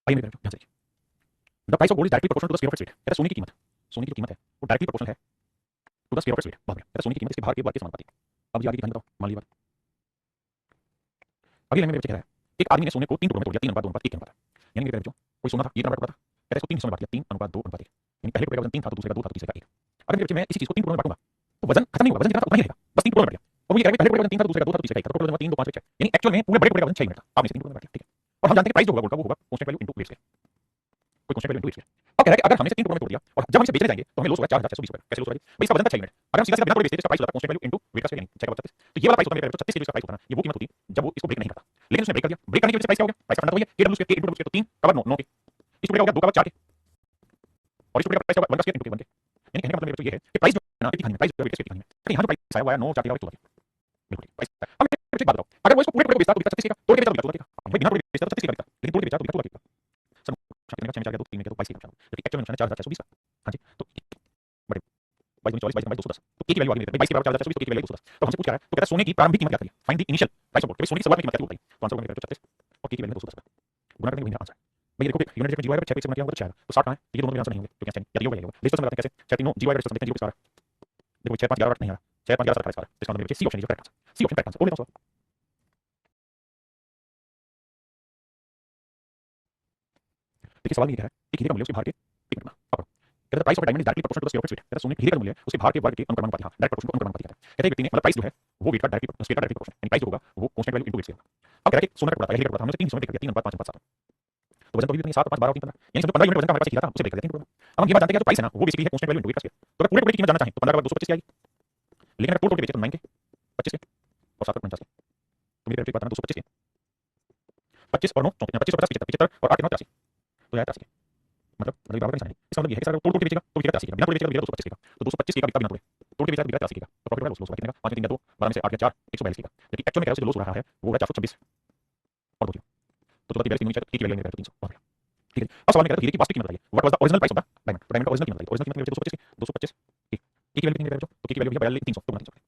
आइए मेरे ध्यान से देखिए। The price of gold is directly proportional to the square of its weight. कहता है सोने की कीमत, सोने की जो कीमत है वो डायरेक्टली प्रोपोर्शनल है to the square of its weight. बहुत बढ़िया। कहता है सोने की कीमत इसके भार के वर्ग के समानुपाती है। अब जी आगे की कहानी बताओ, मान लीजिए बात। अगली लाइन में कह रहा है एक आदमी ने सोने को 3 टुकड़ों में तोड़ दिया, 3 अनुपात 2 अनुपात 1 के अनुपात। यानी मेरे बच्चों कोई सोना था, ये कितना टुकड़ा था, कहता है इसको 3 हिस्सों में बांट दिया, 3 अनुपात 2 अनुपात 1। यानी पहले टुकड़े का वजन 3 था तो दूसरे का 2 था तो तीसरे का 1। अगर मेरे बच्चे मैं इसी चीज को 3 टुकड़ों में बांटूंगा तो वजन खत्म नहीं होगा, वजन जितना था उतना ही रहेगा, बस 3 टुकड़ों में बांट दिया। और मुझे कह रहा है पहले टुकड़े का वजन 3 था तो दूसरे का 2 था तो तीसरे का 1 था, टोटल वजन 3 2 5 6। यानी एक्चुअल में पूरे बड़े टुकड़े का वजन 6 यूनिट था, आपने इसे 3 टुकड़ों में बांट दिया, ठीक है। और हम जानते हैं प्राइस जो होगा गोल्ड का वो होगा constant value into weight square, कोई constant value into weight square. अब कह रहा है कि अगर हमने इसे 3 टुकड़ों में तोड़ दिया और जब हम इसे बेचने जाएंगे तो हमें लॉस होगा 4620 रुपए। कैसे लॉस होगा जी? भाई इसका वजन था 6 यूनिट, अगर हम सीधा सीधा बिना तोड़े बेचते तो इसका प्राइस होता constant value into weight square, यानी 6 का 36। तो ये वाला प्राइस होता है मेरे 36 के जो इसका प्राइस होता है ना, ये वो कीमत होती है जब वो इसको ब्रेक नहीं करता। लेकिन उसने ब्रेक कर दिया, ब्रेक करने की वजह से प्राइस क्या हो गया, प्राइस का फंडा तो वही है के डब्ल्यू स्क्वायर के इनटू डब्ल्यू स्क्वायर, तो 3 कवर 9 9 के, इस टुकड़े का हो गया 2 कवर 4 के, और इस टुकड़े का प्राइस का 1 का स्क्वायर इनटू 1 के। यानी कहने का मतलब मेरे तो ये है कि प्राइस जो है ना इतनी कहानी में प्राइस वेट स्क्वायर की कहानी में, लेकिन यहां जो प्राइस आया हुआ है 9 4 के बिल्कुल ठीक प्राइस। अब मुझे एक बात बताओ, अगर वो इसको पूरे टुकड़े को बेचता तो बिकता 36 का, तोड़ के बेचता तो बिकता 14 का। भाई बिना तोड़े बेचता तो 36 का बिकता, लेकिन तोड़ के बेचा तो बिकता 14 का। सर कितने का 6 में 4 का 2 3 में का 22 का, लेकिन एक्चुअल में नुकसान है 4620 का। हां जी, तो बड़े 22 40 22 210, तो एक की वैल्यू आ गई मेरे 22 के बराबर 4620 तो एक की वैल्यू 210। तो हमसे पूछ क्या रहा है, तो कहता है सोने की प्रारंभिक कीमत क्या करिए, find the initial price of gold. सोने की शुरुआत की कीमत क्या बताइए, तो आंसर होगा मेरा 36 और के की वैल्यू 210 गुना करने वही मेरा आंसर है। भाई देखो यूनिट में जीरो है 6 पे से गुना किया होगा तो 6 तो 60 कहां है, तो ये दोनों मेरे आंसर नहीं होंगे, तो कैसे या तो ये होगा लिस्ट में बताते हैं कैसे 6 3 जीरो है, देखते हैं जीरो के सारा। देखो 6 5 11 नहीं आ रहा, 6 5 11 17 सारा, इसका मतलब C option is correct answer, C option correct answer. और लेता हूं देखिए सवाल ये क्या है, एक हीरे का मूल्य उसके भार के 1 गुना अब कहता है price of diamond is directly proportional to the square of its weight. कहता है सोने के हीरे का मूल्य उसके भार के वर्ग के अनुक्रमानुपाती, हां डायरेक्ट प्रोपोर्शनल को अनुक्रमानुपाती कहता है। कहता है व्यक्ति ने मतलब प्राइस जो है वो वेट का डायरेक्टली स्केल का डायरेक्टली प्रोपोर्शनल, यानी प्राइस जो होगा वो कांस्टेंट वैल्यू इनटू वेट से होगा। अब कह रहा है कि सोना का टुकड़ा था, हीरे का टुकड़ा था, हमने 3 हिस्सों में ब्रेक कर दिया 3 अनुपात 5 अनुपात 7, तो वजन तो भी 7 5 12 3 15, यानी समझो 15 यूनिट वजन का हमारे पास हीरा था उसे ब्रेक कर दिया 3 टुकड़ों में। अब हम ये बात जानते हैं कि जो प्राइस है ना वो बेसिकली है कांस्टेंट वैल्यू इनटू वेट का स्क्वायर। तो अगर पूरे टुकड़े की कीमत जानना चाहें तो 15 के बाद 225 की आएगी, लेकिन अगर तोड़ के बेचे तो 9 के 25 के और 7 49 के, तो मेरी एक बात है ना 225 के 25 और 9 34, 25 और 50 75 और 8 के 9 83, तो यार 83 मतलब बराबर का निशान है। इसका मतलब ये है कि सर तोड़ के बेचेगा तो बिकेगा 83 का, बिना तोड़े बेचेगा तो बिकेगा 225 का, तो 225 का बिकता बिना तोड़े, तोड़ के बेचेगा तो बिकेगा 83 का, तो प्रॉफिट होगा लॉस होगा कितने का 5 में 3 का 2 12 में से 8 का 4 142 का, लेकिन एक्चुअल में क्या है उससे लॉस हो रहा है वो है 426 और 2 तो चलो 42 की वैल्यू निकल 300 और ठीक है। अब सवाल में कह रहा है हीरे की वास्तविक कीमत बताइए, what was the original price of the diamond. तो डायमंड का ओरिजिनल कीमत बताइए, ओरिजिनल कीमत मेरे 225 की 225 की की वैल्यू कितनी है तो की वैल्यू भैया 300 तो 300 तो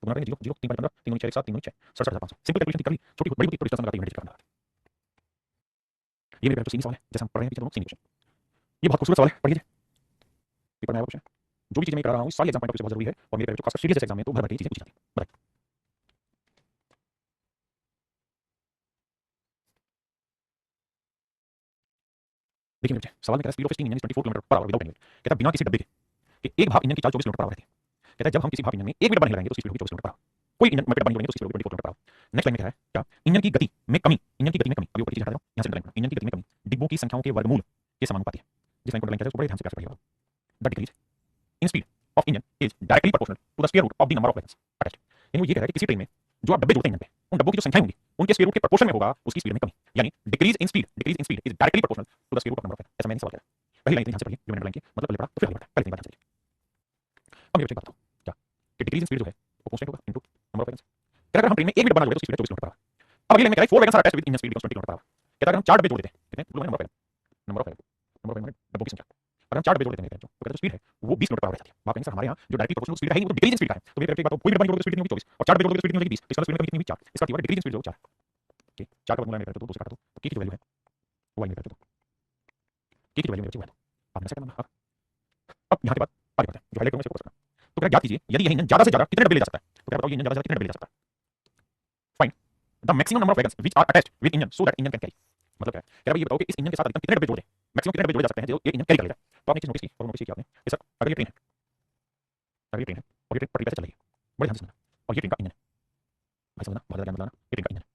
गुना करेंगे 0 0 3 15 3 6 1 7 3 6 67500 सिंपल कैलकुलेशन कर ली, छोटी बड़ी होती है तो डिस्टेंस लगाते हैं यूनिट करना। ये मेरे सीधी सवाल है जैसे हम पढ़ रहे हैं पीछे दोनों सीधी क्वेश्चन। ये बहुत खूबसूरत सवाल है, पढ़िए पेपर में आया क्वेश्चन। जो भी चीजें मैं करा रहा हूं सारी एग्जाम पॉइंट ऑफ व्यू से बहुत जरूरी है और मेरे खासकर सीरियस एग्जाम में तो भर भर के चीजें पूछी जाती है। बताइए देखिए मेरे बच्चे सवाल में कह रहा है speed of steam engine is 24 kilometre per hour without any weight. कहता है बिना किसी डब्बे के एक भाप इंजन की चाल 24 किलोमीटर पर आवर रहती है। कहता है जब हम किसी भाप इंजन में 1 मिनट बनाने लगेंगे तो उसकी स्पीड होगी 24 किलोमीटर पर आवर। कोई इंजन मटर बनी जोड़ेंगे तो उसकी स्पीड होगी 24 kilometre per our. Next line में क्या है, क्या इंजन की गति में कमी, इंजन की गति में कमी अभी ऊपर की चीज हटा दो यहां से लाइन इंजन की गति में कमी डिब्बों की संख्याओं के वर्गमूल के समानुपाती है। जिस लाइन को लाइन कहते हैं उसको बड़े ध्यान से पढ़िएगा। The decrease in speed of engine is directly proportional to the square root of the number of wagons attached. यानी वो ये कह रहा है कि किसी ट्रेन में जो आप डब्बे जोड़ते हैं इंजन पे उन डब्बों की जो संख्या होगी उनके स्क्वायर रूट के प्रोपोर्शन में होगा उसकी स्पीड में कमी, यानी decrease in speed is directly proportional to the square root of number of wagons. ऐसा मैंने सवाल किया पहली लाइन ध्यान से पढ़िए जो मैंने लाइन की मतलब पहले पढ़ा तो फिर आगे बढ़ा पहले ध्यान से पढ़िए। अब मेरे बच्चे बात बताओ क्या कि डिक्रीज इन स्पीड जो है वो कांस्टेंट होगा इनटू नंबर ऑफ वैगन्स। कहता है अगर हम ट्रेन में 1 मिनट बना जोड़े तो स्पीड है 24 किलोमीटर पर आवर। अब अगली लाइन में कह रहा है 4 wagons are attached with engine speed 20 kilometre per hour. कहता है अगर हम 4 डब्बे जोड़ देते हैं कितने number of wagon number of डब्बों की संख्या, अगर हम 4 डब्बे जोड़ देते हैं तो कहते हैं स्पीड है वो 20 किलोमीटर पर आवर हो जाती है। वहां कहेंगे सर हमारे यहाँ जो डायरेक्टली प्रोपोर्शनल स्पीड है वो तो डिक्रीज इन स्पीड का है, तो मेरे बात कोई मिनट बनी जोड़ोगे तो स्पीड कितनी होगी 24 और 4 डब्बे जोड़ोगे तो स्पीड कितनी होगी 20, तो इसका स्पीड में कितनी हुई 4, इसका मतलब डिक्रीज इन स्पीड जो 4 ओके 4 का वर्गमूल में तो 2 से काट दो तो की वैल्यू है वो आई मेरे तो की वैल्यू मेरे बच्चे आप ऐसा करना। अब यहाँ के बाद आगे बढ़ते हैं जो हाईलाइट करूंगा इसको करना। तो क्या याद कीजिए यदि यह इंजन ज्यादा से ज्यादा कितने डब्बे ले जा सकता है, तो क्या बताओ ये इंजन ज्यादा से ज्यादा कितने डब्बे ले जा सकता है। Find the maximum number of wagons which are attached with engine so that engine can carry. मतलब क्या है कह रहा है ये बताओ कि इस इंजन के साथ अधिकतम कितने डब्बे जोड़े, मैक्सिमम कितने डब्बे जोड़े जा सकते हैं जो ये इंजन कैरी करेगा। तो आपने एक चीज नोटिस की और नोटिस की आपने ये सर अगर ये ट्रेन है, अगर ये ट्रेन है और ये ट्रेन पटरी पे चल रही है बड़े ध्यान से समझना, और ये ट्रेन का इंजन है भाई समझना बहुत ज्यादा ध्यान लगाना, ये ट्रेन का इंजन है।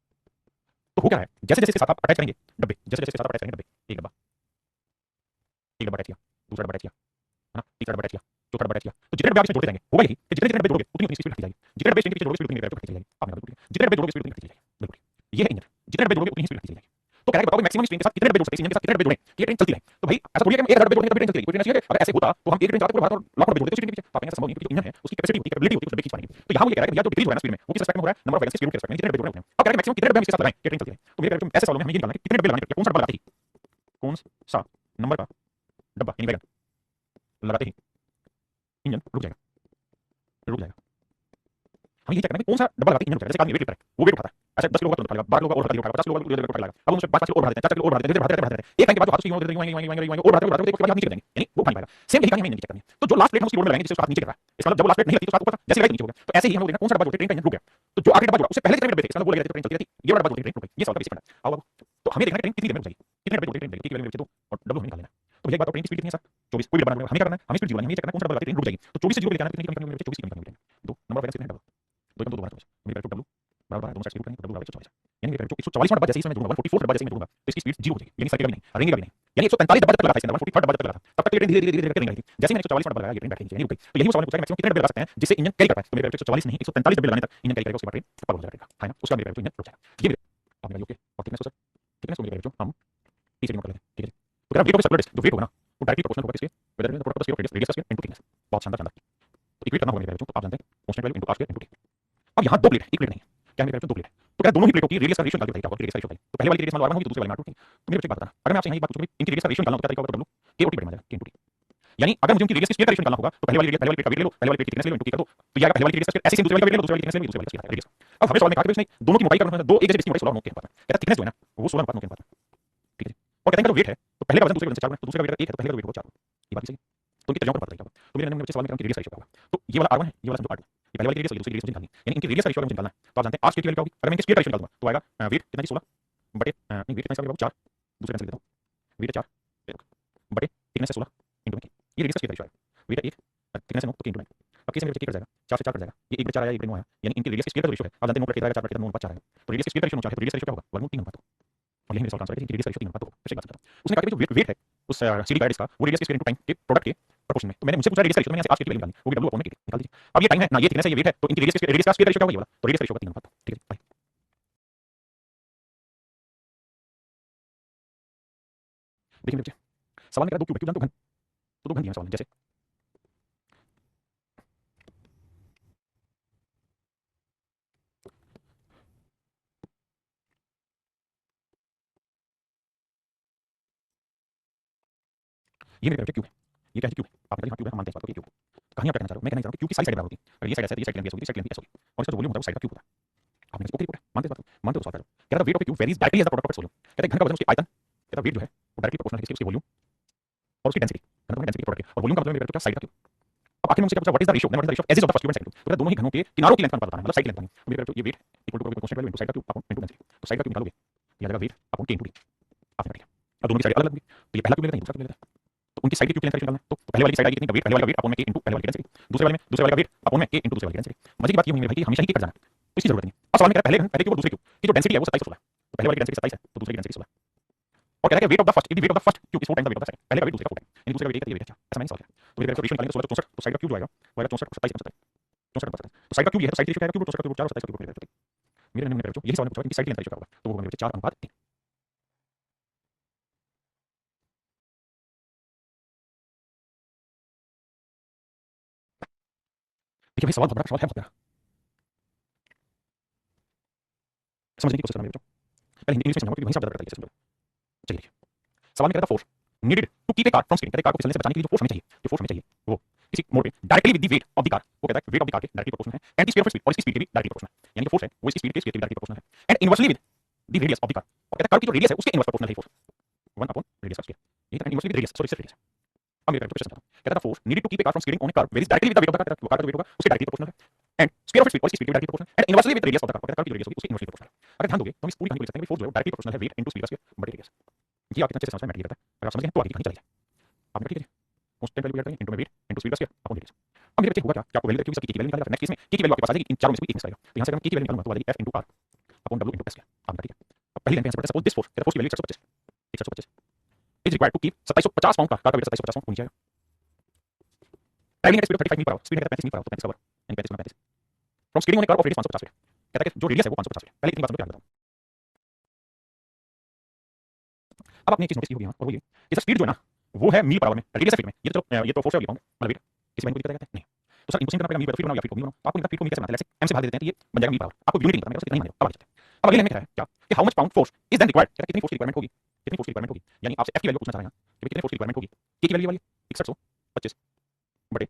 तो हो क्या है जैसे जैसे इसके साथ आप अटैच करेंगे डब्बे, जैसे जैसे इसके साथ आप अटैच करेंगे डब्बे, एक डब्बा अटैच किया दूसरा डब्बा अटैच किया है ना, तीसरा डब्बा अटैच किया चौथा डब्बा अटैच किया, तो जितने डब्बे आप इसमें जोड़ते जाएंगे होगा यही कि जितने जितने डब्बे जोड़ोगे उतनी उतनी स्पीड बढ़ती जाएगी। जितने डब्बे इसके पीछे जोड़ोगे स्पीड उतनी बढ़ती जाएगी। आपने बिल्कुल जितने डब्बे जोड़ोगे स्पीड उतनी बढ़ती जाएगी बिल्कुल ये है इंजन, जितने डब्बे जोड़ोगे उतनी स्पीड बढ़ती जाएगी। तो कह रहा है बताओ मैक्सिमम स्पीड के साथ कितने डब्बे जोड़ सकते हैं, इंजन के साथ कितने डब्बे जोड़े कि ये ट्रेन चलती रहे। तो भाई ऐसा थोड़ी है कि 1000 डब्बे जोड़ने तब ट्रेन चलती है, कोई ट्रेन ऐसी है अगर ऐसे होता तो हम एक ट्रेन चलाते पूरे भारत और लाखों डब्बे जोड़ते तो ट्रेन के पीछे। आप ऐसा संभव नहीं, क्योंकि जो इंजन है उसकी कैपेसिटी होती है, कैपेबिलिटी होती है कुछ डब्बे खींच पाने की। तो यहाँ वो ये कह रहा है कि भैया जो डिक्रीज हो रहा है ना स्पीड में वो किस रिस्पेक्ट में हो रहा है, नंबर ऑफ वैगन्स के स्पीड के रिस्पेक्ट में जितने डब्बे जोड़ रहे हैं। अब कह रहा है मैक्सिमम कितने डब्बे हम इसके साथ लगाएं कि ट्रेन चलती रहे। तो मेरे ऐसे सवालों में हमें ये निकालना है कितने डब्बे लगाने कौन सा डब्बा लगाते ही, कौन सा नंबर का डब्बा यानी वैगन लगाते ही इंजन रुक जाएगा, रुक जाएगा। हमें ये चेक करना है कि कौन सा डब्बा लगाते ही इंजन रुक जाएगा। जैसे आदमी वेट लिफ्ट है वो वेट उठाता है ऐसे 10 किलो का तुरंत उठा लेगा, 12 किलो का और उठा लेगा, 50 किलो का उठा लेगा। अब हम उसमें 5 किलो और बढ़ा देते हैं, 4 किलो और बढ़ा देते हैं, धीरे-धीरे बढ़ाते रहते हैं। एक टाइम के बाद जो हाथ उसकी और बढ़ाते रहेंगे, और बढ़ाते रहेंगे, यानी वो भाग पाएगा। सेम यही कहानी हमें इंजन की चेक करनी है। तो जो लास्ट प्लेट हम उसकी रोड में लगाएंगे जिससे उसका हाथ नीचे गिर रहा है, इसका मतलब जब वो लास्ट प्लेट नहीं लगती तो उसका हाथ ऊपर था, जैसे लगाई नीचे हो गया। तो ऐसे ही हम लोग देखना कौन सा डब्बा जोड़ते हैं, ट्रेन का इंजन रुक गया। तो जो आखिरी डब्बा जोड़ा उससे पहले जितने डब्बे थे, इसका मतलब वो लगा ट्रेन चलती रहती, ये वाला डब्बा जोड़ते ट्रेन रुक गई। ये सवाल का बेसिक पॉइंट है। आओ तो हमें देखना है ट्रेन कितनी देर में रुक जाएगी, कितने डब्बे जोड़ते ट्रेन लगेगी, कितनी वैल्यू और डब्ल्यू हमें निकालना है। तो भैया एक बात, ट्रेन की स्पीड कितनी है सर 24, कोई डब्बा हमें क्या करना है, हमें स्पीड जीरो है, हमें चेक करना है कौन सा डब्बा ट्रेन रुक जाएगी। तो 24 से जीरो लेके आना है, कितनी किलोमीटर 24 किलोमीटर निकलेंगे। दो नंबर ऑफ कितने डब्बा, दो दो बार 24 मेरे डब्ल्यू बराबर दोनों साइड स्पीड करेंगे, डब्ल्यू बराबर 144, यानी कि 144 डब्बा जैसे ही मैं जोड़ूंगा, 44 डब्बा जैसे ही मैं जोड़ूंगा तो इसकी स्पीड जीरो हो जाएगी, यानी सर भी नहीं रेंगेगा भी नहीं। यानी 145 डब्बा तक लगा था इसके अंदर, 43 डब्बा तक लगा था, तब तक ये ट्रेन धीरे धीरे धीरे रेंगेगी। जैसे ही मैंने 144 डब्बा लगाया ये ट्रेन बैठ गई, यानी रुक गई। तो यही वो सवाल पूछा कि मैक्सिमम कितने डब्बे लगा सकते हैं जिससे इंजन कैरी कर पाए। तो मेरे 144 नहीं 145 डब्बे लगाने तक इंजन कैरी करेगा, उसके बाद ट्रेन पार हो जाएगा, है ना। उसका मेरे इंजन रुक जाएगा। ये मेरे आपने ओके। और थिकनेस सर, थिकनेस को मेरे हम पीछे नोट कर लेते हैं, ठीक है। तो अगर वेट ऑफ सर्कुलर डिस्क जो वेट होगा ना वो डायरेक्टली प्रोपोर्शनल होगा किसके, whether the product of radius radius into thickness. बहुत शानदार शानदार। तो इक्वेट करना होगा मेरे बच्चों, तो आप जानते हैं constant value into r square into t। अब यहाँ दो प्लेट, एक प्लेट नहीं है, क्या मेरे बच्चों दो प्लेट है। तो क्या दोनों ही प्लेटों की रेडियस का रेशियो निकाल के बताइए क्या होगा, रेडियस का रेशियो बताइए। तो पहले वाली की रेडियस मान लो r1 होगी, दूसरी वाली r2 होगी। तो मेरे बच्चे एक बात बताना, अगर मैं आपसे यहाँ एक बात पूछूं इनकी रेडियस का रेशियो निकालना होगा, क्या तरीका होगा, w k और t बन जाएगा, k इनटू t। यानी अगर मुझे उनकी रेडियस के स्क्वायर का रेशियो निकालना होगा तो पहले वाली प्लेट का वेट ले लो, पहले वाली प्लेट की थिकनेस ले लो, इनटू k कर दो, तो ये आएगा पहले वाली की रेडियस का स्क्वायर। ऐसे ही दूसरी वाली का वेट ले लो, दूसरी वाली की थिकनेस ले लो, दूसरी वाली की रेडियस। अब हमें सवाल में कहा कि इसमें दोनों की मोटाई का अनुपात, दो एक जैसे मोटाई 16 9 के अनुपात में, कहता थिकनेस जो है ना वो 16 अनुपात 9 के अनुपात में, ठीक है। और कहते हैं जो वेट है तो पहले का वजन दूसरे वजन से 4 गुना, तो दूसरे का वेट 1 है तो पहले का वेट होगा 4। ये बात सही है। तो उनकी त्रिज्याओं का पता चलेगा। तो मेरे नंबर में सवाल में उनकी रेडियस रेशियो क्या होगा। तो ये वाला r1 है, ये वाला समझो r2। ये पहले वाली रेडियस है, दूसरी रेडियस निकालनी है, यानी इनकी रेडियस का रेशियो मुझे निकालना है। तो आप जानते हैं r स्क्वायर की वैल्यू क्या होगी, अगर मैं इनके स्क्वायर का रेशियो निकाल दूंगा तो आएगा वेट कितना जी 16 बटे नहीं वेट कितना इसका 4, दूसरे कैंसिल देता हूं, वेट 4 बटे थिकनेस है 16 इनटू में ये रेडियस का स्क्वायर रेशियो है, वेट 1 थिकनेस है 9 तो इनटू 9। अब कैसे मेरे बच्चे कट जाएगा, 4 से 4 कट जाएगा, ये 1 बटे 4 आया, 1 बटे 9 आया, यानी इनकी रेडियस के स्क्वायर का रेशियो है। आप जानते हैं 9 कट के जाएगा, 4 कट के 9 अनुपात 4 आएगा। तो रेडियस के स्क्वायर का रेशियो 9 4 है, तो रेडियस का रेशियो क्या होगा, वर्गमूल 3 अनुपात 2। और यही मेरे सवाल का आंसर है कि रेडियस का रेशियो 3 अनुपात 2। तो सही बात है। उसने कहा कि जो वेट है उस सीडी का इसका वो रेडियस के स्क्वायर इनटू टाइम के प्रोडक्ट के प्रोपोर्शन में। तो मैंने मुझसे पूछा रेडियस का रेशियो, मैंने यहाँ से r की वैल्यू निकालनी, वो भी w अपॉन में t निकाल दीजिए। अब ये टाइम है ना, ये थिकनेस है, ये वेट है, तो इनकी रेडियस का स्क्वायर रेशियो क्या होगा, ये वाला। तो रेडियस रेशियो होगा 3 अनुपात 2, ठीक है। देखिए मेरे बच्चे सवाल में कह रहा है 2 क्यूब है, क्यूब जानते हो घन, तो 2 घन दिए हैं सवाल में, जैसे ये मेरे बच्चे क्यूब है, ये क्या है क्यूब है, आप बताइए हाँ क्यूब है, हम मानते हैं इस बात को कि क्यूब है। कहानी आप क्या कहना चाह रहे हो, मैं कहना चाह रहा हूँ क्यूब की सारी साइड बराबर होती है, अगर ये साइड ऐसे है, ये साइड लेंथ होगी, साइड लेंथ ऐसे होगी, और इसका जो वॉल्यूम होता है वो साइड का क्यूब होता है। आपने ओके रिपोर्ट है, मानते हैं इस बात को, मानते हो सवाल करो। कहता है weight of cube varies directly as the product of volume. कहता है घन का वजन उसकी आयतन, कहता है वेट जो है वो डायरेक्टली प्रोपोर्शनल है उसके वॉल्यूम और उसकी डेंसिटी, घन का डेंसिटी प्रोडक्ट है, और वॉल्यूम का मतलब मेरे क्या साइड का क्यूब। अब आखिर में मुझसे क्या पूछा what is the ratio, what is the ratio edges of the first cube and second cube. तो दोनों ही घनों के किनारों की लेंथ का अनुपात बताना है, मतलब साइड लेंथ बतानी है। तो मेरे ये weight equal to constant value into side का क्यूब अपॉन इनटू डेंसिटी। तो साइड का क्यूब निकालोगे ये आ जाएगा weight upon k into d। आपने ठीक है। अब दोनों की साइड अलग होगी, तो ये पहला क्यूब लेते हैं, दूसरा क्यूब लेते हैं। तो उनकी साइड की क्यूब लेंथ का निकालना है, तो पहले वाली की साइड आएगी कितनी, वेट पहले वाले का वेट अपॉन में k इनटू पहले वाले की डेंसिटी, दूसरे वाले का वेट अपॉन में k इनटू दूसरे वाले की डेंसिटी। मजे की बात ये हुई मेरे भाई कि हमेशा ही k कट जाना है, तो इसकी जरूरत नहीं है। अब सवाल में कह रहा है पहले क्यूब और दूसरे क्यूब की जो डेंसिटी है वो 27 16 है, तो पहले वाले की डेंसिटी 27 है तो दूसरे की डेंसिटी 16। और कह रहा है weight of the first, if the weight of the first cube is 4 times the weight of the second, पहले का वेट दूसरे का 4 टाइम, यानी दूसरे का वेट 1 है, ये वेट 4। ऐसा मैंने सवाल किया। तो मेरे रेशियो निकालेंगे 16 64, तो साइड का क्यूब जो आएगा वो आएगा 64 27 64 तो साइड का क्यूब ये है, तो साइड रेशियो क्या आएगा, क्यूब 64 का क्यूब 4 और 27 का क्यूब 4। मेरे नंबर में यही सवाल पूछा कि साइड लेंथ रेशियो क्या होगा, तो वो मेरे 4 अनुपात 3। देखिए भाई सवाल बहुत बड़ा सवाल है, बहुत बड़ा समझने की कोशिश करना मेरे बच्चों। पहले हिंदी इंग्लिश में समझाऊंगा क्योंकि वहीं सब ज्यादा तरीके से समझो। चलिए देखिए सवाल में कह रहा था force needed to keep a car from skidding, कहते हैं कार को फिसलने से बचाने के लिए जो फोर्स हमें चाहिए, जो फोर्स हमें चाहिए वो किसी मोड़ पे directly with the weight of the car, वो कहता है वेट ऑफ द कार के डायरेक्टली प्रोपोर्शनल है and the speed of speed, और इसकी स्पीड के भी डायरेक्टली प्रोपोर्शनल है, यानी कि फोर्स है वो इसकी स्पीड के स्पीड के डायरेक्टली प्रोपोर्शनल है and inversely with the radius of the car, और कहता है कार की जो रेडियस है उसके इनवर्स प्रोपोर्शनल है force 1 upon radius of square, ये कहता है इनवर्सली विद रेडियस, सॉरी सिर्फ रेडियस। अब मेरे क्वेश्चन समझाता हूं, कहता था force needed to keep a car from skidding on a car varies directly with the weight of the car, car का जो वेट होगा उसके डायरेक्टली प्रोपोर्शनल है एंड स्क्वायर ऑफ स्पीड, और इसकी स्पीड के directly proportional and inversely with radius of the car, कहता है कार की जो रेडियस होगी उसके इनवर्सली प्रोपोर्शनल है। अगर ध्यान दोगे तो हम इस पूरी कहानी को लिख सकते हैं कि फोर्स जो है डायरेक्टली प्रोपोर्शनल है वेट इनटू स्पीड का स्क्वायर बटे रेडियस। ये आप कितना अच्छे से समझ में मैटर करता है, अगर आप समझ गए तो आगे की कहानी चलेगी। आपने ठीक है कांस्टेंट वैल्यू करेंगे इनटू में वेट इनटू स्पीड का स्क्वायर अपॉन रेडियस। अब मेरे बच्चे होगा क्या कि आपको वैल्यू रखी उसकी की वैल्यू निकालना है, नेक्स्ट केस में की वैल्यू आपके पास आ जाएगी, इन चारों में से कोई एक निकालेगा। तो यहां से अगर मैं की वैल्यू निकालूंगा तो आ जाएगी f into r upon w into s square. आपने ठीक है। अब पहली लाइन पे सपोज दिस फोर्स, कहता है फोर्स की value 125 is required to keep 2750 pound car का वेट 2750 पाउंड होनी चाहिए। Travelling at speed of 35 mile per hour, speed कहता है 35 मील पर आवर, तो 35 का वर्ग यानी 35 35 from skidding on a car of radius 550 feet, कहता है कि जो रेडियस है वो 550 फीट। पहले इतनी बात समझो, क्या बताऊं। अब आपने एक चीज नोटिस की होगी यहां, और वो ये कि स्पीड जो है ना वो है मील पर आवर में, रेडियस है फीट में, ये तो चलो ये तो फोर्स है लिखा हूं मतलब वेट किसी वैल्यू को दिक्कत है नहीं। तो सर इनको सिंक करना पड़ेगा मील पर फीट बनाओ या फीट को मील बनाओ, आपको इनका फीट को मील कैसे बनाते हैं, जैसे m से भाग देते हैं तो ये बन जाएगा मील पर आवर, आपको यूनिट नहीं पता, मेरे को इतना ही मानो। अब आगे चलते हैं। अब अगली लाइन में क्या है क्या कि how much pound force is then required, कहता है कितनी फोर्स की रिक्वायरमेंट होगी, कितनी फोर्स की रिक्वायरमेंट होगी, यानी आपसे f की वैल्यू पूछना चाह रहा है कि कितनी फोर्स की रिक्वायरमेंट होगी। k की वैल्यू वाली 6125 बटे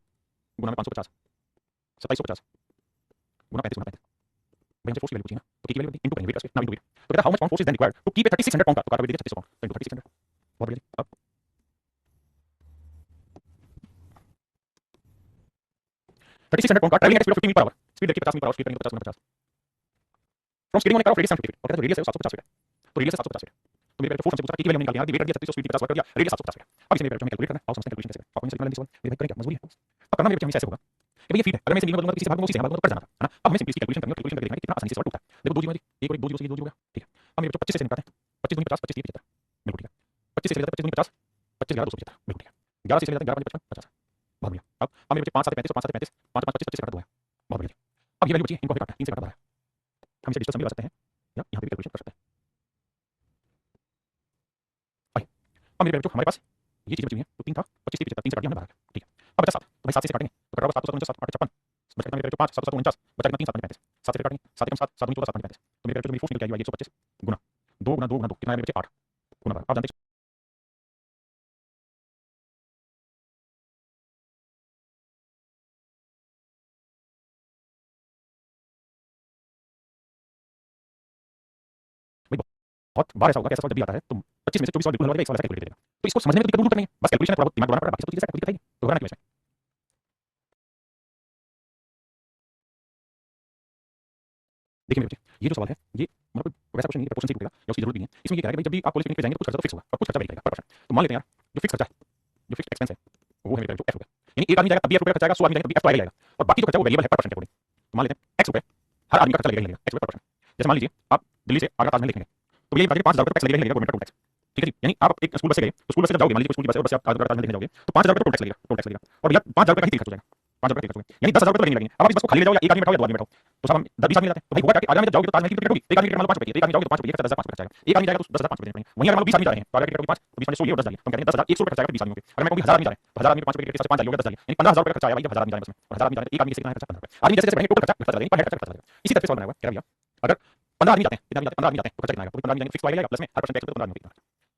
गुणा में 550 2750 गुणा 35 गुणा 35 भाई हमसे फोर्स की वैल्यू पूछी ना, तो की वैल्यू इनटू करेंगे वेट, ना इनटू वेट, तो कहता how much pound force is then required to keep a 3600 pound का, तो कहता वेट दिया 3600 पाउंड, तो इनटू 3600, बहुत बढ़िया। अब 3600 पाउंड का travelling at speed of 50 metre per hour, speed देखिए 50 मीटर पर आवर, स्पीड करेंगे तो 50 गुना 50, from scaling on a curve of radius 750 feet, और कहता है रेडियस है 750 फीट, तो रेडियस है 750 फीट, तो मेरे फोर्स हमसे पूछा की वैल्यू निकालनी है, वेट दिया 3600, स्पीड 50 कर दिया, रेडियस 750 फीट। अब इसे मेरे हमें कैलकुलेट करना है, हाउ समझते हैं कैलकुलेशन कैसे करें, आप मुझे सिग्नल लेंगे, मेरे भाई करें क्या मजबूरी है। अब करना मेरे हमेशा ऐसे होगा कि भाई ये फीट है, अगर मैं इसे मीटर बदलूंगा तो किसी भाग में उसी से भाग में कट जाना है ना। अब हमें सिंपली इसकी कैलकुलेशन करनी है, कैलकुलेशन करके देखेंगे कितना आसानी से सवाल टूटता है। देखो दो जीरो एक और एक, दो जीरो से ये दो जीरो गया, ठीक है। अब मेरे बच्चों 25 से निकालते हैं, 25 दूनी 50, 25 30 75, बिल्कुल ठीक है। 25 से चले जाते हैं, 25 दूनी 50, 25 11 275, बिल्कुल ठीक है। 11 से चले जाते हैं, 11 5 55 50, बहुत बढ़िया। अब मेरे बच्चे 5 7 35 और 5 7 35, 5 5 25 25 काट दो है, बहुत बढ़िया। अब ये वैल्यू बची, इनको हमें काटना है, 3 से काटा है, हम इसे डिजिटल सम में लगा सकते हैं या यहाँ पे भी कैलकुलेशन कर सकते हैं। आइए, अब मेरे बच्चों हमारे पास ये चीज बची हुई है, तो 3 था 25 30 3 से काट दिया हमने 12, ठीक है। अब बचा 7, तो भाई 7 से काटेंगे, तो कटा 7 7 7 8 56, बचा कितना मेरे बच्चों 5 7 7 49, बचा कितना 3 7 35, 7 से काटेंगे, 7 1 7 7 2 14 7 35, तो मेरे बच्चों जो मेरी फोर्स निकल के आई है 125 गुना 2 गुना 2 गुना 2 कितना है मेरे बच्चे 8 गुना 12, आप जानते हैं भाई बहुत बार ऐसा होगा कि ऐसा सवाल जब भी आता है तो 25 में से 24 सवाल बिल्कुल हल हो जाएगा, एक सवाल ऐसा कैलकुलेट करेगा, तो इसको समझने में तो दिक्कत दूर करनी है, बस कैलकुलेशन है, थोड़ा बहुत दिमाग लगाना पड़ेगा, बाकी सब तो चीजें कैलकुलेट बताइए, तो घबराना क्यों इसमें। देखिए मेरे बच्चे ये जो सवाल है ये मतलब वैसा क्वेश्चन नहीं है, प्रपोर्शन से टूटेगा या उसकी जरूरत नहीं है, इसमें ये कह रहा है कि भाई जब भी आप कॉलेज क्लिनिक पे जाएंगे तो कुछ खर्चा तो फिक्स होगा और कुछ खर्चा वेरी करेगा पर परसेंट, तो मान लेते हैं यार जो फिक्स खर्चा है, जो फिक्स एक्सपेंस है वो है मेरे जो एफ रुपए, यानी एक आदमी जाएगा तब भी एफ रुपए खर्चा आएगा, 100 आदमी जाएगा तब भी एफ तो आएगा ही आएगा, और बाकी जो खर्चा वो वेरिएबल है पर परसेंट के अकॉर्डिंग, तो मान लेते हैं एक्स रुपए हर आदमी का खर्चा लगेगा ही लगेगा एक्स रुपए पर परसेंट। जैसे मान लीजिए आप दिल्ली से आगरा ताजमहल देखेंगे तो ये बता दीजिए 5000 रुपए टैक्स लगेगा ही लगेगा गवर्नमेंट का टोल टैक्स, ठीक है जी। यानी आप एक स्कूल बस से गए तो स्कूल बस से जब जाओगे, मान लीजिए स्कूल की बस है और बस से आप आगरा ताजमहल देखने जाओगे तो 5000 रुपए टोल टैक्स लगेगा, टोल टैक्स लगेगा, और भैया 5000 रुपए का ही खर्च हो जाएगा, 5000 रुपए खर्च हो गए, यानी 10000 रुपए तो लगेंगे लगेंगे। अब आप इस बस को खाली ले जाओ या एक आदमी बैठाओ या दो आदमी बैठाओ, तो सब हम 20 आदमी जाते हैं, तो भाई होगा क्या कि आगरा में जब जाओगे तो ताजमहल की टिकट होगी, एक आदमी की टिकट मान लो 5 रुपए की, एक आदमी जाओगे तो 5 रुपए का 10,500 खर्च आएगा, एक आदमी जाएगा तो 10,500 देने पड़ेंगे, वहीं अगर मान लो 20 आदमी जा रहे हैं तो आगरा की टिकट होगी 5, तो 20 में 16 और 10 जाएंगे, तो हम कहते हैं 10,000 100 रुपए खर्च आएगा 20 आदमी के, अगर मैं कहूँ 1000 आदमी जा रहे हैं तो 1000 आदमी के 5 रुपए के हिसाब से 5 जाएगा 10 जाएगा, यानी 15,000 रुपए खर्चा आएगा भाई जब 1000 आदमी जा रहे हैं बस में, और 1000 आदमी जा रहे हैं एक आदमी से कितना खर्चा 15 रुपए, आदमी जैसे जैसे बढ़ेंगे टोटल खर्चा बढ़ता जाएगा, पर हेड खर्चा बढ़ता जाएगा। इसी तरह से सवाल बनाया हुआ है, कह रहा भैया अगर 15 आदमी जाते हैं, कितने आदमी जाते हैं 15 आदमी जाते हैं तो खर्चा कितना आएगा, तो 15 आदमी जाएंगे फिक्स तो आएगा प्लस में हर परसेंट टैक्स पे 15 आदमी कितना,